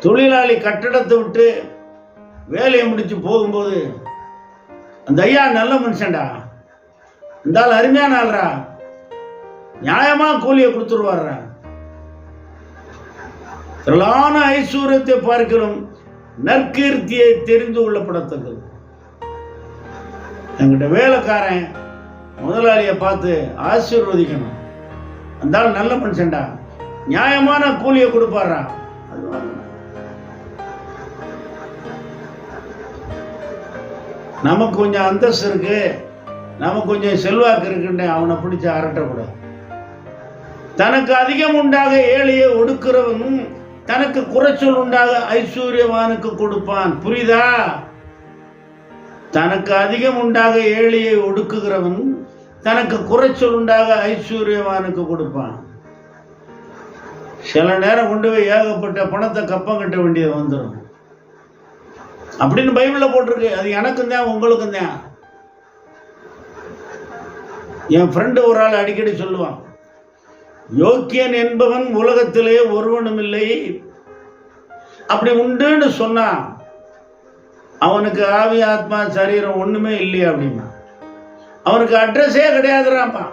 தொழிலாளி கட்டடத்தை விட்டு வேலையை முடிச்சு போகும்போது அந்த ஐயா நல்ல மனுஷன்டா, இந்த ஆள் அருமையான ஆள்ரா, நியாயமா கூலியை கொடுத்துருவார்ரா. திரளான ஐஸ்வர்யத்தை பார்க்கலும் நற்கீர்த்தியை தெரிந்து கொள்ளப்படத்தக்கது. என்கிட்ட வேலைக்காரன் முதலாளியை பார்த்து ஆசீர்வதிக்கணும். அந்த ஆள் நல்ல மனுஷன்டா, நியாயமான கூலியை கொடுப்பாரா. நமக்கு கொஞ்சம் அந்தஸ்து இருக்கு, நமக்கு கொஞ்சம் செல்வாக்கு இருக்குன்னு அவனை பிடிச்சி அரட்டக்கூடாது. தனக்கு அதிகம் உண்டாக ஏழையை ஒடுக்கிறவனும் தனக்கு குறைச்சல் உண்டாக ஐஸ்வர்யவானுக்கு கொடுப்பான். புரியுதா? தனக்கு அதிகம் உண்டாக ஏழையை ஒடுக்குகிறவன் தனக்கு குறைச்சல் உண்டாக ஐஸ்வர்யவானுக்கு கொடுப்பான். சில நேரம் கொண்டு போய் ஏகப்பட்ட பணத்தை கப்பம் கட்ட வேண்டியது வந்துடும் அப்படின்னு பைபிள்ல போட்டிருக்கு. அது எனக்கும் தான் உங்களுக்கும் தான். என் ஃப்ரெண்டு ஒரு ஆள் அடிக்கடி சொல்லுவான், யோக்கியன் என்பவன் உலகத்திலே ஒருவனும் இல்லை. அப்படி உண்டுன்னு சொன்னா அவனுக்கு ஆவி ஆத்மா சரீரம் ஒண்ணுமே இல்லையா அப்படின்னா அவனுக்கு அட்ரஸே கிடையாதுறாப்பா.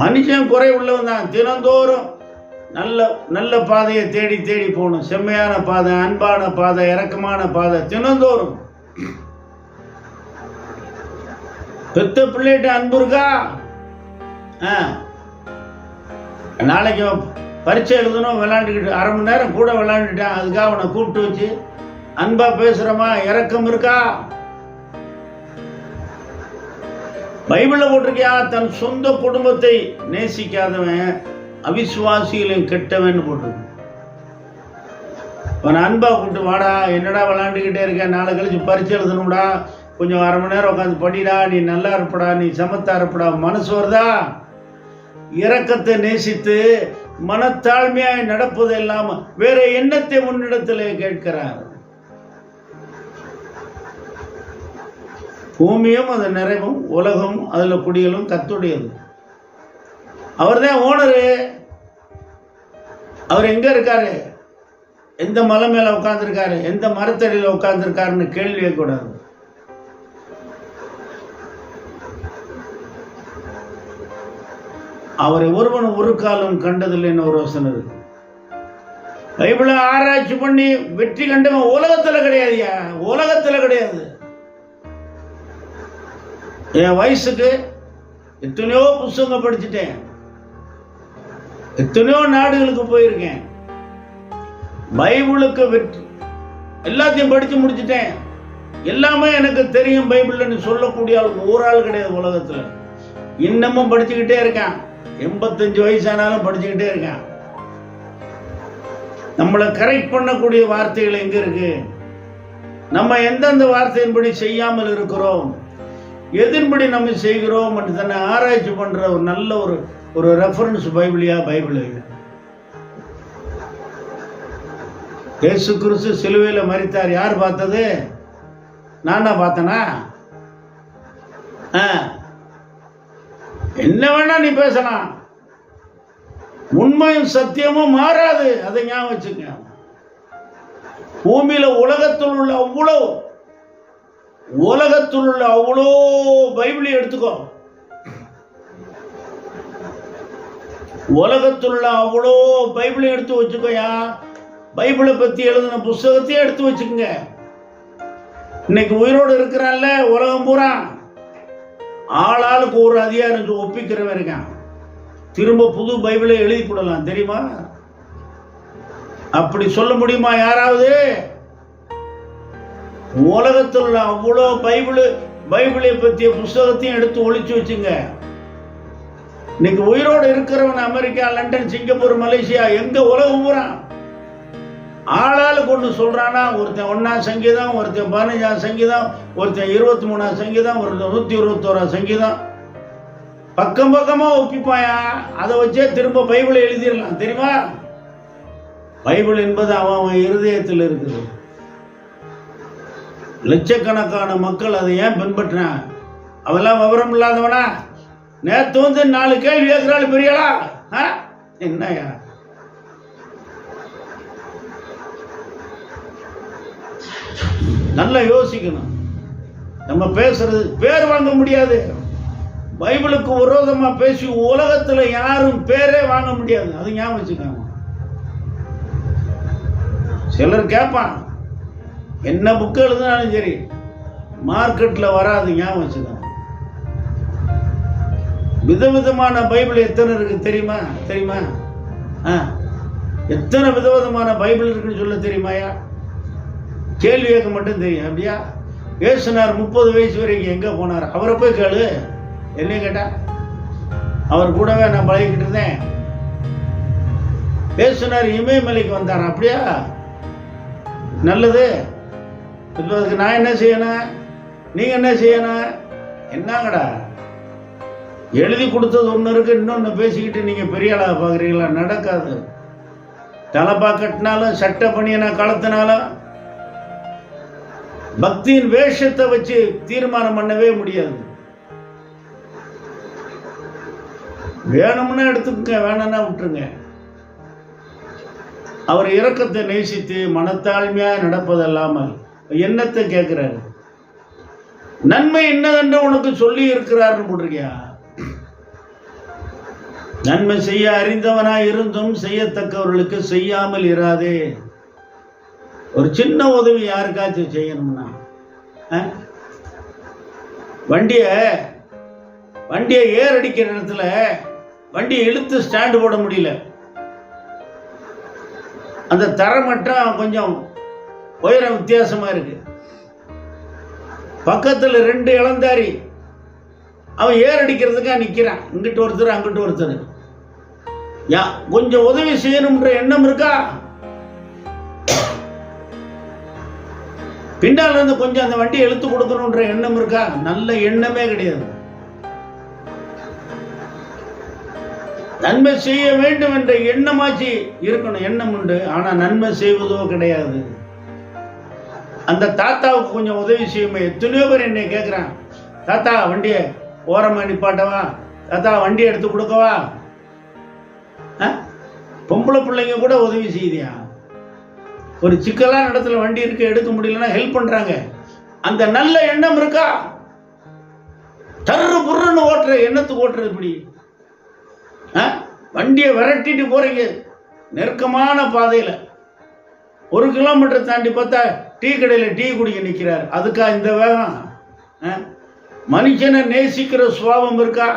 மனுஷன் குறை உள்ளவன் தான். தினந்தோறும் நல்ல நல்ல பாதையை தேடி தேடி போகணும். செம்மையான பாதை, அன்பான பாதை, இரக்கமான பாதை தினந்தோறும். பெத்த பிள்ளைகிட்ட அன்பு இருக்கா? நாளைக்கு பரீட்சை எழுதணும், விளையாண்டுக்கிட்டு அரை மணி நேரம் கூட விளையாண்டுட்டான், அதுக்காக அவனை கூப்பிட்டு வச்சு அன்பா பேசுறமா? இரக்கம் இருக்கா? பைபிள்ல போட்டிருக்கியா? தன் சொந்த குடும்பத்தை நேசிக்காதவன் அவிசுவாசிகளையும் கெட்டவன் போட்டிருக்கு. அவன் அன்பா கூப்பிட்டு, வாடா, என்னடா விளையாண்டுக்கிட்டே இருக்க, நாளை கழிச்சு பரீட்சை எழுதணும்டா, கொஞ்சம் அரை மணி நேரம் உட்காந்து படிடா, நீ நல்லா இருப்படா, நீ சமத்தா இருப்படா. மனசு வருதா? இரக்கத்தை நேசித்து மனத்தாழ்மையாய் நடப்பது இல்லாம வேற எண்ணத்தை முன்னிடத்திலே கேட்கிறார். பூமியும் அது நிறைவும் உலகம் அதுல குடிகளும் கத்துடையது. அவர் தான் ஓனரு. அவர் எங்க இருக்காரு? எந்த மலை மேல உட்கார்ந்து இருக்காரு, எந்த மரத்தடியில உட்கார்ந்து இருக்காருன்னு கேள்வியே கூடாது. அவரை ஒருவன் ஒரு காலம் கண்டதில்லைன்னு ஒரு வசனம் இருக்கு. பைபிளை ஆராய்ச்சி பண்ணி வெற்றி கண்டவன் உலகத்துல கிடையாதுயா, உலகத்துல கிடையாது. என் வயசுக்கு எத்தனையோ புத்தகம் படிச்சுட்டேன், எத்தனையோ நாடுகளுக்கு போயிருக்கேன், பைபிளுக்கு வெற்றி எல்லாத்தையும் படிச்சு முடிச்சுட்டேன், எல்லாமே எனக்கு தெரியும் பைபிள்னு சொல்லக்கூடிய ஆளுக்கு ஒரு ஆள் கிடையாது உலகத்துல. இன்னமும் படிச்சுக்கிட்டே இருக்கான். 85 வயசானாலும் படிச்சுக்கிட்டே இருக்கான். நம்மளை கரெக்ட் பண்ணக்கூடிய வார்த்தைகள் எங்க இருக்கு? நம்ம எந்தெந்த வார்த்தையின்படி செய்யாமல் இருக்கிறோம், எதன்படி நம்ம செய்கிறோம் தன்னை ஆராய்ச்சி பண்ற ஒரு நல்ல ஒரு ரெஃபரன்ஸ் பைபிளியா? பைபிள். இயேசு கிறிஸ்து சிலுவையில மரித்தார். யார் பார்த்தது? நானா பார்த்தனா? என்ன வேணா நீ பேசலாம், உண்மையும் சத்தியமும் மாறாது. அதை ஞாபகம் வச்சுக்க. பூமியில உலகத்தில் உள்ள அவ்வளோ பைபிளை எடுத்துக்கோ. உலகத்தில் உள்ள அவ்வளோ பைபிளை எடுத்து வச்சுக்கோயா. பைபிளை பத்தி எழுதின புஸ்தகத்தையே எடுத்து வச்சுக்கோங்க. இன்னைக்கு உயிரோடு இருக்கிறான்ல உலகம் பூரா, ஆளாளுக்கு ஒரு அதிகாரம் ஒப்பிக்கிறவன் இருக்கான். திரும்ப புது பைபிளை எழுதி கொள்ளலாம், தெரியுமா? அப்படி சொல்ல முடியுமா யாராவது? உலகத்தில் உள்ள அவ்வளோ பைபிளை பற்றிய புஸ்தகத்தையும் எடுத்து ஒழிச்சு வச்சுங்க. இன்னைக்கு உயிரோடு இருக்கிறவன் அமெரிக்கா, லண்டன், சிங்கப்பூர், மலேசியா, எங்க உலகம் பூரா ஆளாளு கொண்டு சொல்றானா. ஒருத்தன் 1ஆம் சங்கீதம், ஒருத்தன் 15ஆம் சங்கீதம், ஒருத்தன் 23ஆம் சங்கீதம், ஒருத்தன் 121ஆம் சங்கீதம், பக்கம் பக்கமா ஒப்பிப்பாயா. அதை வச்சே திரும்ப பைபிளை எழுதிடலாம், தெரியுமா? பைபிள் என்பது அவன் இருதயத்தில் இருக்குது. லட்சக்கணக்கான மக்கள் அதை ஏன் பின்பற்றினான்? அவெல்லாம் விவரம் இல்லாதவனா? நேற்று 4 கேள்வி கேட்கிறாள் பெரியளா. என்னையா நல்லா யோசிக்கணும். நம்ம பேசுறது பேர் வாங்க முடியாது. பைபிளுக்கு விரோதமா பேசி உலகத்துல யாரும் பேரே வாங்க முடியாது. அது ஞாபகம் வச்சுக்காங்க. சிலர் கேட்பான், என்ன புக்கு எழுதினாலும் சரி மார்க்கெட்ல வராது, ஞாபகம் வச்சுக்காங்க. விதவிதமான பைபிள் எத்தனை இருக்கு தெரியுமா? எத்தனை விதவிதமான பைபிள் இருக்குன்னு சொல்ல தெரியுமாயா? கேள்வி கேட்க மட்டும் தெரியும். அப்படியா? ஏசுனார் 30 வயசு வரைக்கும் எங்கே போனார்? அவரை போய் கேளு. என்ன கேட்டா அவர் கூடவே நான் பழகிக்கிட்டு இருந்தேன். ஏசுனார் இமயமலைக்கு வந்தார். அப்படியா? நல்லது. இப்போ அதுக்கு நான் என்ன செய்யணும்? நீங்கள் என்ன செய்யணும்? என்னங்கடா எழுதி கொடுத்தது ஒன்று இருக்கு, இன்னொன்று பேசிக்கிட்டு நீங்கள் பெரிய ஆளாக பார்க்குறீங்களா? நடக்காது. தலைப்பா கட்டினாலும் சட்டை பணியனா கலத்தினாலும் பக்தியின் வேஷத்தை வச்சு தீர்மானம் பண்ணவே முடியாது. வேணும்னா எடுத்துக்கங்க, வேணும்னா விட்டுருங்க. அவர் இரக்கத்தை நேசித்து மனத்தாழ்மையா நடப்பதல்லாமல் என்னத்தை கேட்கிறாரு? நன்மை என்னதென்று உனக்கு சொல்லி இருக்கிறார்னு போட்டிருக்கியா? நன்மை செய்ய அறிந்தவனாய் இருந்தும் செய்யத்தக்கவர்களுக்கு செய்யாமல் இராதே. ஒரு சின்ன உதவி யாருக்காச்சும் செய்யணும்னா, வண்டியை ஏர் அடிக்கிற இடத்துல வண்டியை இழுத்து ஸ்டாண்டு போட முடியல. அந்த தரை மட்டும் கொஞ்சம் உயரம் வித்தியாசமா இருக்கு. பக்கத்தில் 2 இளந்தாரி அவன் ஏர் அடிக்கிறதுக்காக நிற்கிறான். இங்கிட்டு ஒருத்தர் அங்கிட்டு ஒருத்தர். கொஞ்சம் உதவி செய்யணும்ன்ற எண்ணம் இருக்கா? பின்னால் இருந்து கொஞ்சம் அந்த வண்டியை இழுத்து கொடுக்கணும்ன்ற எண்ணம் இருக்கா? நல்ல எண்ணமே கிடையாது. நன்மை செய்ய வேண்டும் என்ற எண்ணமாச்சு இருக்கணும். எண்ணம் உண்டு, ஆனா நன்மை செய்வதோ கிடையாது. அந்த தாத்தாவுக்கு கொஞ்சம் உதவி செய்யுமே. எத்தனையோ பேர் என்னை கேட்கிறான், தாத்தா வண்டியை ஓரமா நிப்பாட்டவா, தாத்தா வண்டியை எடுத்து கொடுக்கவா. பொம்பளை பிள்ளைங்க கூட உதவி செய்தியா? ஒரு சிக்கலான இடத்துல வண்டி இருக்க எடுக்க முடியலன்னா ஹெல்ப் பண்றாங்க. அந்த நல்ல எண்ணம் இருக்கா? தர்று புர்றன்னு ஓட்டுற எண்ணத்துக்கு ஓட்டுறது இப்படி. வண்டியை விரட்டிட்டு போறீங்க நெருக்கமான பாதையில, 1 கிலோமீட்டர் தாண்டி பார்த்தா டீ கடையில் டீ குடிக்க நிற்கிறார். அதுக்கா இந்த வேகம்? மனுஷனை நேசிக்கிற சுபாவம் இருக்கா?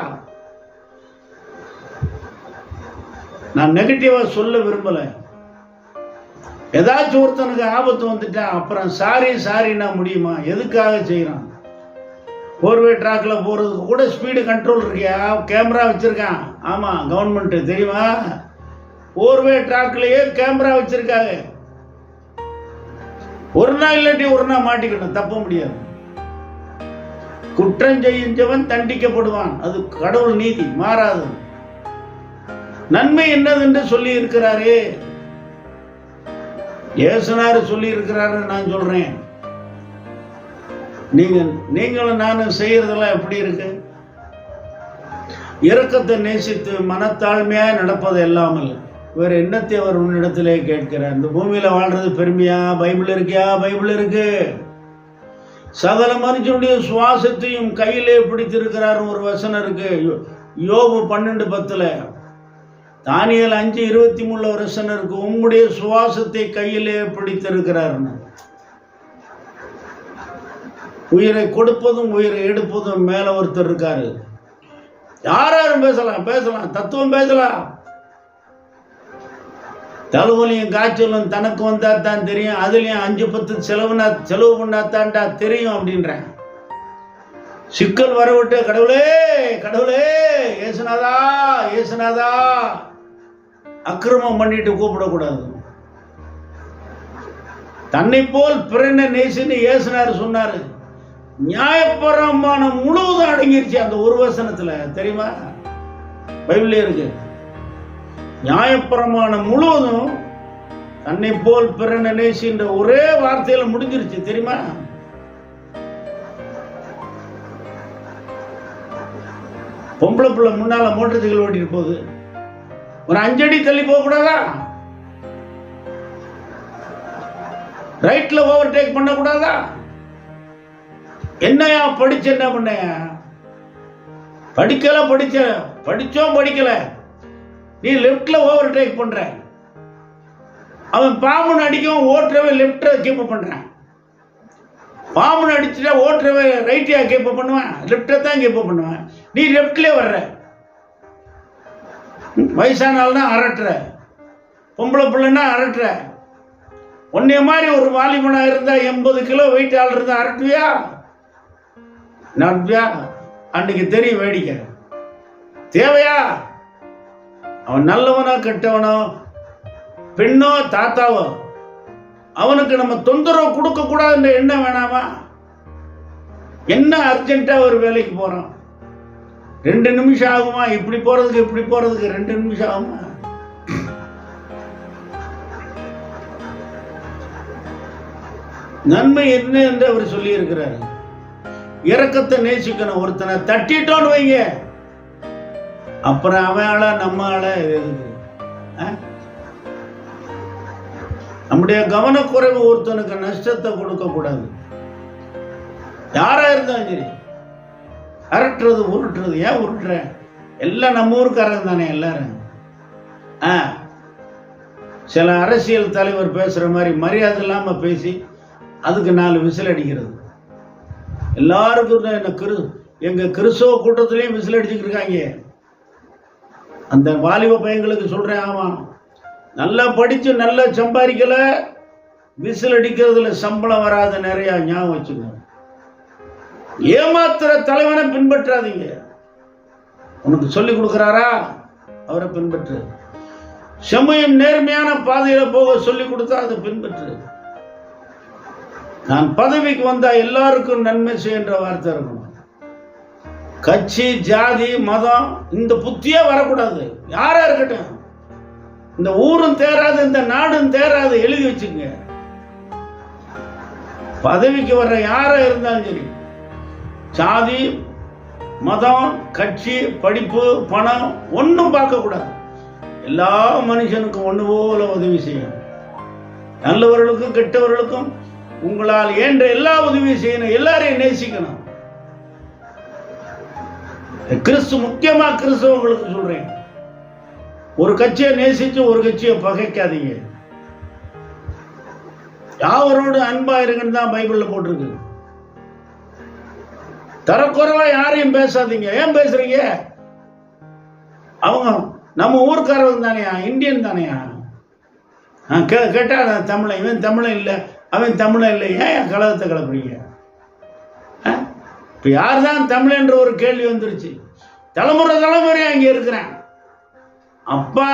நான் நெகட்டிவா சொல்ல விரும்பல. ஏதாச்சும் ஒருத்தனுக்கு ஆபத்து வந்துட்டா அப்புறம் சாரின்னா முடியுமா? எதுக்காக செய்யறான்? 4-வே ட்ராக்ல போறதுக்கு கூட ஸ்பீடு கண்ட்ரோல் இருக்கியா? கேமரா வச்சிருக்கான். ஆமா, கவர்மெண்ட் தெரியுமா? 4-வே ட்ராக்லயே கேமரா வச்சிருக்காங்க. ஒரு நாள் இல்லாட்டி ஒரு நாள் மாட்டிக்கணும், தப்ப முடியாது. குற்றம் செய்யவன் தண்டிக்கப்படுவான். அது கடவுள் நீதி, மாறாது. நன்மை என்னதென்று சொல்லி இருக்கிறாரே, ஏசுனாரு சொல்லி இருக்கிறாரு. நான் சொல்றேன், நீங்களும் நானும் செய்யறதெல்லாம் எப்படி இருக்கு? இரக்கத்தை நேசித்து மனத்தாழ்மையாய் நடப்பது இல்லாமல் வேற என்னத்தை அவர் உன்னிடத்திலே கேட்கிறார்? இந்த பூமியில வாழ்றது பெருமையா? பைபிள் இருக்கியா? பைபிள் இருக்கு. சகல மனுஷனுடைய சுவாசத்தையும் கையிலே பிடித்திருக்கிறார் ஒரு வசனம் இருக்கு. யோபு 12:10. தானியேல் 5:23 வசனம் இருக்கு. உம்முடைய சுவாசத்தை கையிலே பிடித்திருக்கிறார். உயிரை கொடுப்பதும் உயிரை எடுப்பதும் மேல ஒருத்தர் இருக்காரு. யாரும் பேசலாம், தத்துவம் பேசலாம். தலைவலியும் காய்ச்சலும் தனக்கு வந்தா தான் தெரியும். அதுலயும் 5-10 செலவு பண்ணாத்தான்டா தெரியும் அப்படின்றேன். சிக்கல் வரவிட்டு கடவுளே ஏசுநாதா அக்கிரமம் பண்ணிட்டு கூப்பிடக்கூடாது. தன்னை போல் பிறனை நேசின்னு ஏசுனார் சொன்னாரு. நியாயப்பிரமாணம் முழுவதும் அடங்கிருச்சு அந்த ஒரு வசனத்துல, தெரியுமா? பைபிள்ல இருக்கு. நியாயப்பிரமாணம் முழுவதும் தன்னை போல் பிறனை நேசின்ற ஒரே வார்த்தையில முடிஞ்சிருச்சு, தெரியுமா? பொம்பளை பிள்ளை முன்னால மோட்டர் சைக்கிள் ஓட்டிட்டு போகுது, ஒரு 5 அடி தள்ளி போக கூடாதா? ரைட்ல ஓவர்டேக் பண்ண கூடாதா? என்னையா படிச்ச என்ன பண்ண? படிச்சோம் படிக்கல. நீ லெப்ட்ல ஓவர்டேக் பண்ற. அவன் பாம்புன்னு அடிக்கவும் ஓட்டுறவே லெப்ட்ல கீப் பண்றான். பாம்புன்னு அடிச்சுட்டா ஓட்டுறவே ரைட்டியா கீப் பண்ணுவேன், லெப்ட தான் கீப் பண்ணுவேன். நீ லெப்ட்லயே வர்ற. வயசானால்னா அரட்டுற, பொம்பளை பிள்ளைன்னா அரட்டுற. உன்னைய மாதிரி ஒரு வாலிபனா இருந்தா 80 கிலோ வெயிட் ஆள் இருந்தா அரட்டுவியா? நம்பியா அன்னைக்கு தெரியும் வேடிக்கை. தேவையா? அவன் நல்லவனோ கெட்டவனோ, பெண்ணோ தாத்தாவோ, அவனுக்கு நம்ம தொந்தரவு கொடுக்க கூடாதுன்ற எண்ணம் வேணாமா? என்ன அர்ஜென்ட்டா ஒரு வேலைக்கு போறோம், 2 நிமிஷம் ஆகுமா? இப்படி போறதுக்கு இப்படி போறதுக்கு 2 நிமிஷம் ஆகுமா? நன்மை என்ன என்று அவர் சொல்லி இருக்கிறார். இரக்கத்தை நேசிக்கணும். ஒருத்தனை தட்டிட்டோன்னு வைங்க, அப்புறம் அவன் ஆளா நம்ம ஆளா எதுக்கு? நம்முடைய கவனக்குறைவு ஒருத்தனுக்கு நஷ்டத்தை கொடுக்க கூடாது. யாரா இருந்தாலும் சரி, அரட்டுறது உருட்டுறது. ஏன் உருட்டுற? எல்லாம் நம்ம ஊருக்காரங்க தானே எல்லாரும். சில அரசியல் தலைவர் பேசுற மாதிரி மரியாதை இல்லாம பேசி அதுக்கு 4 விசில் அடிக்கிறது. எல்லாருக்கும் எங்க கிறிஸ்தவ கூட்டத்திலையும் விசில் அடிச்சுட்டு இருக்காங்க. அந்த வாலிப பையங்களுக்கு சொல்றேன், ஆமா, நல்லா படிச்சு நல்லா சம்பாதிக்கல, விசில் அடிக்கிறதுல சம்பளம் வராத நிறைய ஞாபகம் வச்சுக்கோங்க. ஏமாத்துற தலைவனை பின்பற்றாதீங்க. உனக்கு சொல்லி கொடுக்கிறாரா, அவரை பின்பற்று. செம்மையும் நேர்மையான பாதையில போக சொல்லி கொடுத்தா அதை பின்பற்று. நான் பதவிக்கு வந்தா எல்லாருக்கும் நன்மை செய்கின்ற வார்த்தை இருக்கணும். கட்சி, ஜாதி, மதம் இந்த புத்தியே வரக்கூடாது. யாரா இருக்கட்டும், இந்த ஊரும் தேராது, இந்த நாடும் தேராது, எழுதி வச்சுங்க. பதவிக்கு வர்ற யாரா இருந்தாலும் சரி, ஜாதி, மதம், கட்சி, படிப்பு, பணம் ஒன்றும் பார்க்க கூடாது. எல்லா மனுஷனுக்கும் ஒன்று போல உதவி செய்யணும். நல்லவர்களுக்கும் கெட்டவர்களுக்கும் உங்களால் ஏன்ற எல்லா உதவியும் செய்யணும். எல்லாரையும் நேசிக்கணும். முக்கியமா கிறிஸ்தவங்களுக்கு சொல்றேன், ஒரு கட்சியை நேசிச்சு ஒரு கட்சியை பகைக்காதீங்க. யாவரோடு அன்பா இருக்குன்னு தான் பைபிள்ல போட்டிருக்கு. தரக்குறைவா யாரையும் பேசாதீங்க. ஏன் பேசுறீங்க? அவங்க நம்ம ஊர்க்காரவங்க தானையா, இந்தியன் தானையா. கேட்டா தமிழன், இவன் தமிழன் இல்லை, அவன் தமிழன் இல்லை, ஏன் கலகத்தை கிளப்புறீங்க? இப்ப யார் தான் தமிழன்ற ஒரு கேள்வி வந்துருச்சு. தலைமுறை தலைமுறையா அங்க இருக்கிறேன். அப்பா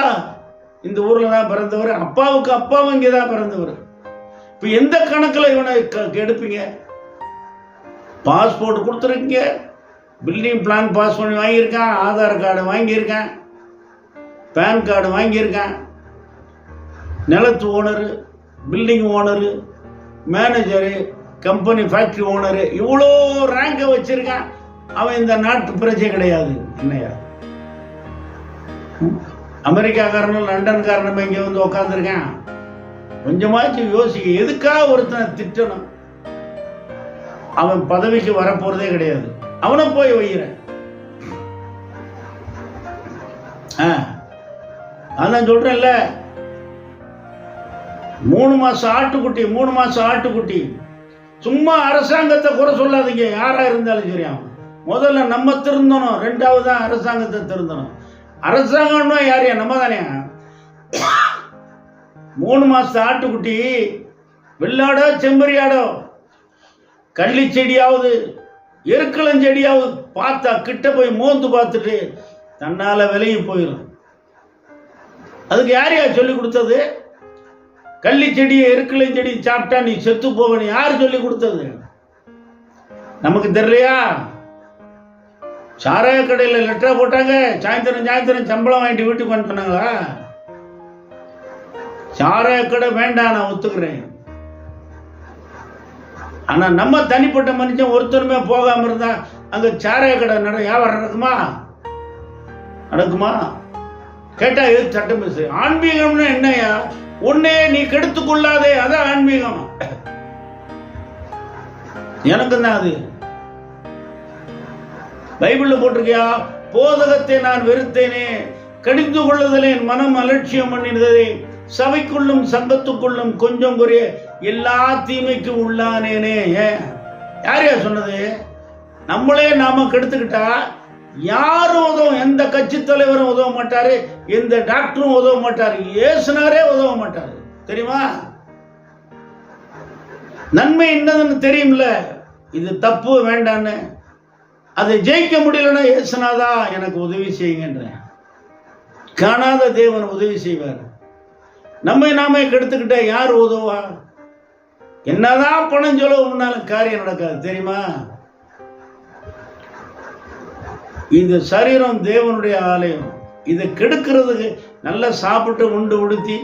இந்த ஊர்ல தான் பிறந்தவர், அப்பாவுக்கு அப்பாவும் இங்கதான் பிறந்தவர். இப்ப எந்த கணக்குல இவனை எடுப்பீங்க? பாஸ்போர்ட் கொடுத்துருக்கீங்க, பில்டிங் பிளான் பாஸ் பண்ணி வாங்கியிருக்கான், ஆதார் கார்டு வாங்கியிருக்கேன், பேன் கார்டு வாங்கியிருக்கேன், நிலத்து owner, building owner, manager, company factory owner, இவ்வளோ ரேங்கை வச்சிருக்கான். அவன் இந்த நாட்டு பிரஜை கிடையாது. என்னையா அமெரிக்காக்காரனும் லண்டன்காரனும் இங்கே வந்து உக்காந்துருக்கான். கொஞ்சமாச்சும் யோசிக்க. எதுக்காக ஒருத்தனை திட்டணும்? அவன் பதவிக்கு வரப்போறதே கிடையாது. அவனை போய் வைக்கிறேன். அதான் சொல்றேன்ல, 3 மாசம் ஆட்டுக்குட்டி. சும்மா அரசாங்கத்தை குறை சொல்லாதீங்க. யாரா இருந்தாலும் சரி, முதல்ல நம்ம திருந்தணும், 2வது தான் அரசாங்கத்தை திருந்தணும். அரசாங்கம்னா யாரையா? நம்ம தானே. 3 மாசம் ஆட்டுக்குட்டி வெள்ளாடோ செம்பரியாடோ கள்ளி செடியாவது எருக்களஞ்செடியாவது பார்த்தா கிட்ட போய் மோந்து பார்த்துட்டு தன்னால விலகி போயிடும். அதுக்கு யாரையா சொல்லி கொடுத்தது? கள்ளி செடியை எருக்களஞ்செடி சாப்பிட்டா நீ செத்து போவனு யாரு சொல்லி கொடுத்தது? நமக்கு தெரியலையா? சாராய கடையில் லெட்டரா போட்டாங்க, சாயந்தரம் சம்பளம் வாங்கிட்டு வீட்டுக்கு வந்துட்டாங்களா? சாராய கடை வேண்டாம், நான் ஒத்துக்கிறேன். ஆனா நம்ம தனிப்பட்ட மனுஷன் ஒருத்தருமே போகாம இருந்தா அங்க சாராய கடை வியாபாரம் நடக்குமா? கேட்டா எது சட்டம் பேசு? ஆன்மீகம்னு என்னையா? உன்னே நீ கெடுத்து கொள்ளாதே, அதான் ஆன்மீகம். எனக்கு தான் அது. பைபிள்ல போட்டிருக்கியா? போதகத்தை நான் வெறுத்தேனே, கடிந்து கொள்ளுதலே என் மனம் அலட்சியம் பண்ணினதே, சபைக்குள்ளும் சங்கத்துக்குள்ளும் கொஞ்சம் குறைய எல்லா தீமைக்கும் உள்ளானேனே. யாரையா சொன்னது? நம்மளே நாம கெடுத்துக்கிட்டா யாரும் உதவும், எந்த கட்சி தலைவரும் உதவ மாட்டாரு, எந்த டாக்டரும் உதவ மாட்டாரு, ஏசுனாரே உதவ மாட்டாரு. தெரியுமா? நன்மை என்னதுன்னு தெரியும்ல, இது தப்பு வேண்டான்னு. அதை ஜெயிக்க முடியலன்னா இயேசுநாதா எனக்கு உதவி செய்யுங்கன்றேன். காணாத தேவன் உதவி செய்வார். நம்மை நாமே கெடுத்துக்கிட்ட யார் உதவா? என்னதான் பணம் செலவு பண்ணாலும் காரியம் நடக்காது தெரியுமா? இந்த சரீரம் தேவனுடைய ஆலயம். இதை கெடுக்கிறதுக்கு நல்லா சாப்பிட்டு உண்டு உடுத்தி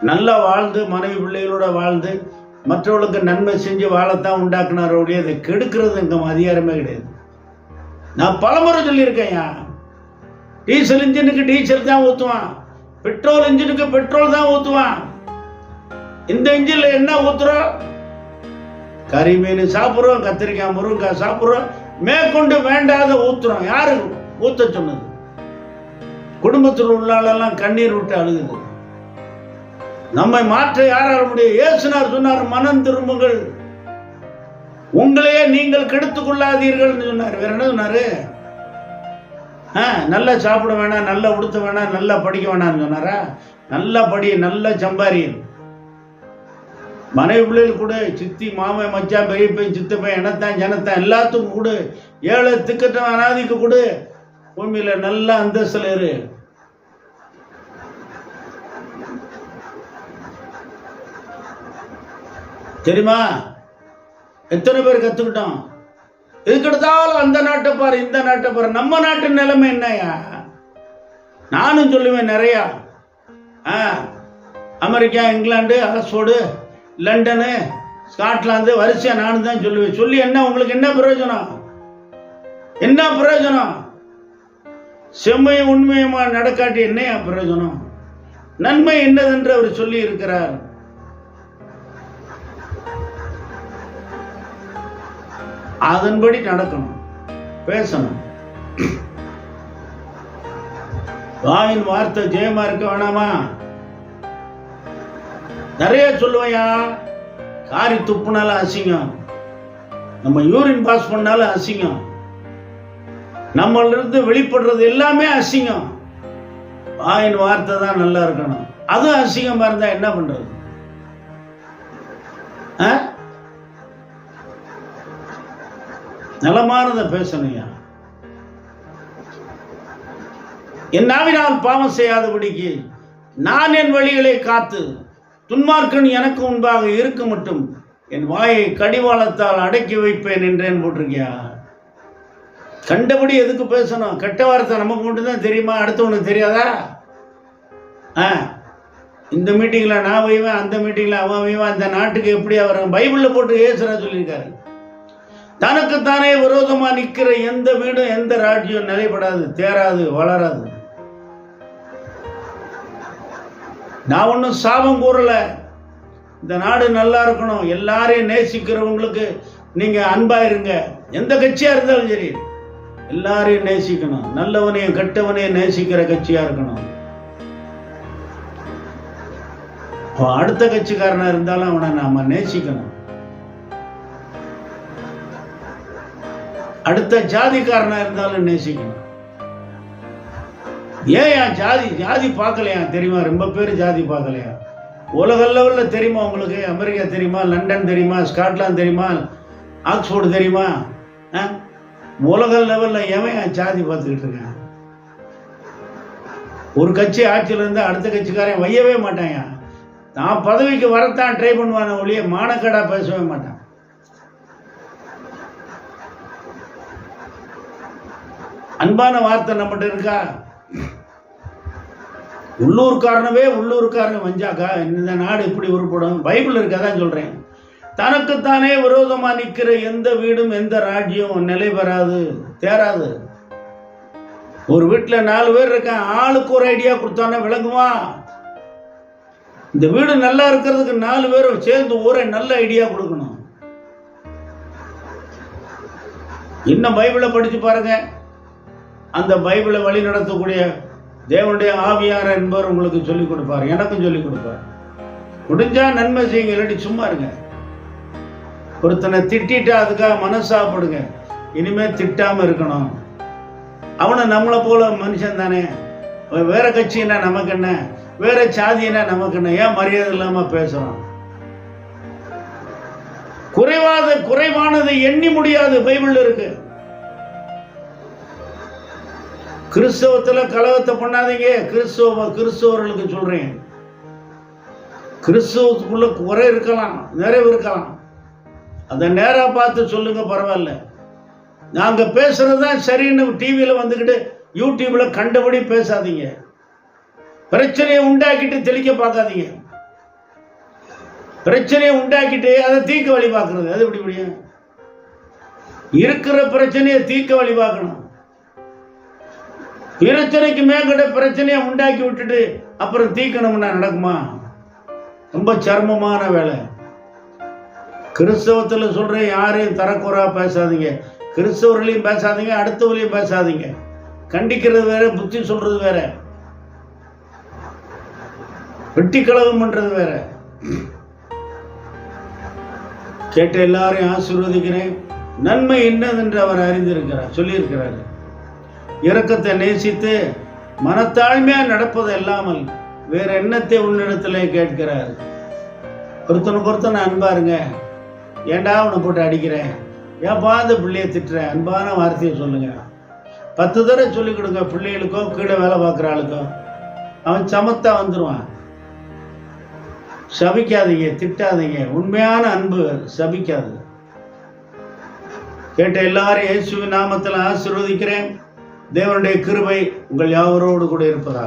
நல்லா வாழ்ந்து மனைவி பிள்ளைகளோட வாழ்ந்து மற்றவர்களுக்கு நன்மை செஞ்சு வாழத்தான் உண்டாக்குனாரோடைய இதை கெடுக்கிறது எங்க அதிகாரமே கிடையாது. நான் பலமுறை சொல்லியிருக்கேன்யா, டீசல் இன்ஜினுக்கு டீசல் தான் ஊற்றுவான், பெட்ரோல் இன்ஜினுக்கு பெட்ரோல் தான் ஊற்றுவான். இந்த இன்ஜின்ல என்ன ஊத்துறோம்? கறி மீன் சாப்பிட்றோம், கத்திரிக்காய் முருங்கைக்காய் சாப்பிட்றோம், மேற்கொண்டு வேண்டாத ஊத்துறோம். யாரு ஊத்த சொன்னது? குடும்பத்தில் உள்ளாலெல்லாம் கண்ணீர் விட்டு அழுகுது. நம்மை மாற்ற யாரால முடியும்? இயேசுனார் சொன்னார், மனம் திரும்புங்கள், உங்களையே நீங்கள் கெடுத்துக் கொள்ளாதீர்கள் சொன்னார். வேற என்ன சொன்னாரு? நல்லா சாப்பிட வேணாம், நல்லா உடுத்த வேணாம், நல்லா படிக்க வேணாம்னு சொன்னாரா? நல்லா படி, நல்லா சம்பாரி. மனைவி பிள்ளைகள் கூட சித்தி மாமன் மச்சான் பெரியப்பையன் சித்தப்பையன் எனத்தான் ஜனத்தான் எல்லாத்துக்கும் கூட, ஏழை திக்கட்டம் அனாதிக்கு கூட, பூமியில நல்ல அந்தஸ்துல இரு. தெரியுமா? எத்தனை பேர் கத்துக்கிட்டோம்? எதுக்கெடுத்தாலும் அந்த நாட்டை பாரு, இந்த நாட்டை பாரு. நம்ம நாட்டு நிலைமை என்னையா? நானும் சொல்லுவேன் நிறையா. America, England, Oxford, London, Scotland வரிசையா நானும் தான் சொல்லுவேன். சொல்லி என்ன உங்களுக்கு என்ன பிரயோஜனம்? என்ன பிரயோஜனம்? செம்மையும் உண்மையுமா நடக்காட்டி என்னையா பிரயோஜனம்? நன்மை என்னதென்று அவர் சொல்லி இருக்கிறார். அதன்படி நடக்கணும், பேசணும். வாயின் வார்த்தை ஜெயமா இருக்க வேணாமா? நிறைய சொல்லுவையா. காரி துப்புனாலும் அசிங்கம், நம்ம யூரின் பாஸ் பண்ணாலும் அசிங்கம், நம்மள இருந்து வெளிப்படுறது எல்லாமே அசிங்கம். வாயின் வார்த்தை தான் நல்லா இருக்கணும். அதுவும் அசிங்கமா இருந்தா என்ன பண்றது? நலமானதை பேசணுயா. என் நாவினால் பாவம் செய்யாதபடிக்கு நான் என் வழிகளை காத்து துன்மார்க்கன் எனக்கு முன்பாக இருக்க மட்டும் என் வாயை கடிவாளத்தால் அடக்கி வைப்பேன் என்றேன் போட்டிருக்கியா? கண்டபடி எதுக்கு பேசணும்? கெட்ட வார்த்தை நமக்கு மட்டும் தான் தெரியுமா? அடுத்தவனுக்கு தெரியாதா? இந்த மீட்டிங்ல நான் வைவேன், அந்த மீட்டிங்ல அவன் வைவான். அந்த நாட்டுக்கு எப்படி அவர் பைபிள்ல போட்டு ஏசுறா சொல்லியிருக்காரு. தனக்குத்தானே விரோதமா நிற்கிற எந்த வீடும் எந்த ராஜ்யம் நிலைப்படாது, தேராது, வளராது. நான் ஒன்றும் சாபம் கூறல. இந்த நாடு நல்லா இருக்கணும், எல்லாரையும் நேசிக்கிறவங்களுக்கு நீங்க அன்பா இருங்க. எந்த கட்சியா இருந்தாலும் சரி, எல்லாரையும் நேசிக்கணும். நல்லவனையும் கெட்டவனையும் நேசிக்கிற கட்சியா இருக்கணும். அடுத்த கட்சிக்காரனா இருந்தாலும் அவனை நாம நேசிக்கணும். அடுத்த ஜாதிக்காரனா இருந்தாலும் நேசிக்கணும். ஏன் ஜாதி பார்க்கலையா? தெரியுமா? ரொம்ப பேர் ஜாதி பார்க்கலையா? உலக லெவலில் தெரியுமா உங்களுக்கு? அமெரிக்கா தெரியுமா? லண்டன் தெரியுமா? ஸ்காட்லாந்து தெரியுமா? ஆக்ஸ்போர்டு தெரியுமா? உலக லெவலில் எவன் ஜாதி பார்த்துக்கிட்டு இருக்கான்? ஒரு கட்சி ஆட்சியில் இருந்தால் அடுத்த கட்சிக்காரன் வையவே மாட்டாங்க. நான் பதவிக்கு வரத்தான் ட்ரை பண்ணுவான ஒழிய மானக்கடா பேசவே மாட்டான். அன்பான வார்த்தை நம்மகிட்ட இருக்கா? உள்ளூர்காரன் வஞ்சாக்கா இந்த நாடு இப்படி உருப்படும். பைபிள் இருக்கதான் சொல்றேன். தனக்குத்தானே விரோதமா நிற்கிற எந்த வீடும் எந்த ராஜ்யம் நிலை பெறாது, தேராது. ஒரு வீட்டுல 4 பேர் இருக்கான், ஆளுக்கு ஒரு ஐடியா கொடுத்தானே விளங்குமா? இந்த வீடு நல்லா இருக்கிறதுக்கு 4 பேரும் சேர்ந்து ஒரே நல்ல ஐடியா கொடுக்கணும். இன்னும் பைபிளை படிச்சு பாருங்க. அந்த பைபிளை வழி நடத்தக்கூடிய தேவனுடைய ஆவியார் என்பவர் உங்களுக்கு சொல்லிக் கொடுப்பார், எனக்கும் சொல்லிக் கொடுப்பார். முடிஞ்சா நன்மை செய்யுங்க, இல்லாட்டி சும்மா இருங்க. ஒருத்தனை திட்டா அதுக்காக மனசாப்படுங்க. இனிமே திட்டாம இருக்கணும். அவனை நம்மளை போல மனுஷன் தானே. வேற கட்சின்னா நமக்கு என்ன, வேற சாதினா நமக்கு என்ன? ஏன் மரியாதை இல்லாம பேசுறோம்? குறைவானதை எண்ணி முடியாது பைபிள் இருக்கு. கிறிஸ்தவத்துல கலகத்தை பண்ணாதீங்க. கிறிஸ்தவர்களுக்கு சொல்றேன், கிறிஸ்தவத்துக்குள்ள குறை இருக்கலாம், நிறைவு இருக்கலாம், அதை நேரா பார்த்து சொல்லுங்க, பரவாயில்ல. நாங்க பேசுறதுதான் சரின்னு டிவியில வந்துக்கிட்டு யூடியூப்ல கண்டபடி பேசாதீங்க. பிரச்சனையை உண்டாக்கிட்டு தெளிக்க பார்க்காதீங்க. பிரச்சனையை உண்டாக்கிட்டு அதை தீர்க்க வழி பார்க்கறது, அது எப்படி முடியும்? இருக்கிற பிரச்சனையை தீர்க்க வழி பார்க்கணும். பிரச்சனைக்கு மேற்கொண்ட பிரச்சனையை உண்டாக்கி விட்டுட்டு அப்புறம் தீர்க்கணும்னா நடக்குமா? ரொம்ப சிரமமான வேலை. கிறிஸ்தவத்துல சொல்றேன், யாரையும் தரக்குறா பேசாதீங்க. கிறிஸ்தவர்களையும் பேசாதீங்க, அடுத்தவர்களையும் பேசாதீங்க. கண்டிக்கிறது வேற, புத்தி சொல்றது வேற, வெட்டி கலகம் பண்றது வேற. கேட்ட எல்லாரையும் ஆசீர்வதிக்கிறேன். நன்மை என்னதென்று அவர் அறிந்திருக்கிறார், சொல்லியிருக்கிறார். இரக்கத்தை நேசித்து மனத்தாழ்மையா நடப்பது இல்லாமல் வேற எண்ணத்தை உன்னிடத்துல கேட்கிறார். ஒருத்தனை அன்பாருங்க. ஏண்டா உன்னை போட்டு அடிக்கிறேன், ஏன்பா அந்த பிள்ளைய திட்டுறேன், அன்பான வார்த்தையை சொல்லுங்க. 10 தடவை சொல்லிக் கொடுங்க. பிள்ளைகளுக்கோ கீழே வேலை பார்க்குற ஆளுக்கோ அவன் சமத்தா வந்துடுவான். சபிக்காதீங்க, திட்டாதீங்க. உண்மையான அன்பு சபிக்காது. கேட்ட எல்லாரும் இயேசுவின் நாமத்தில் ஆசீர்வதிக்கிறேன். தேவனுடைய கிருபை உங்கள் யாவரோடு கூட இருப்பதாக.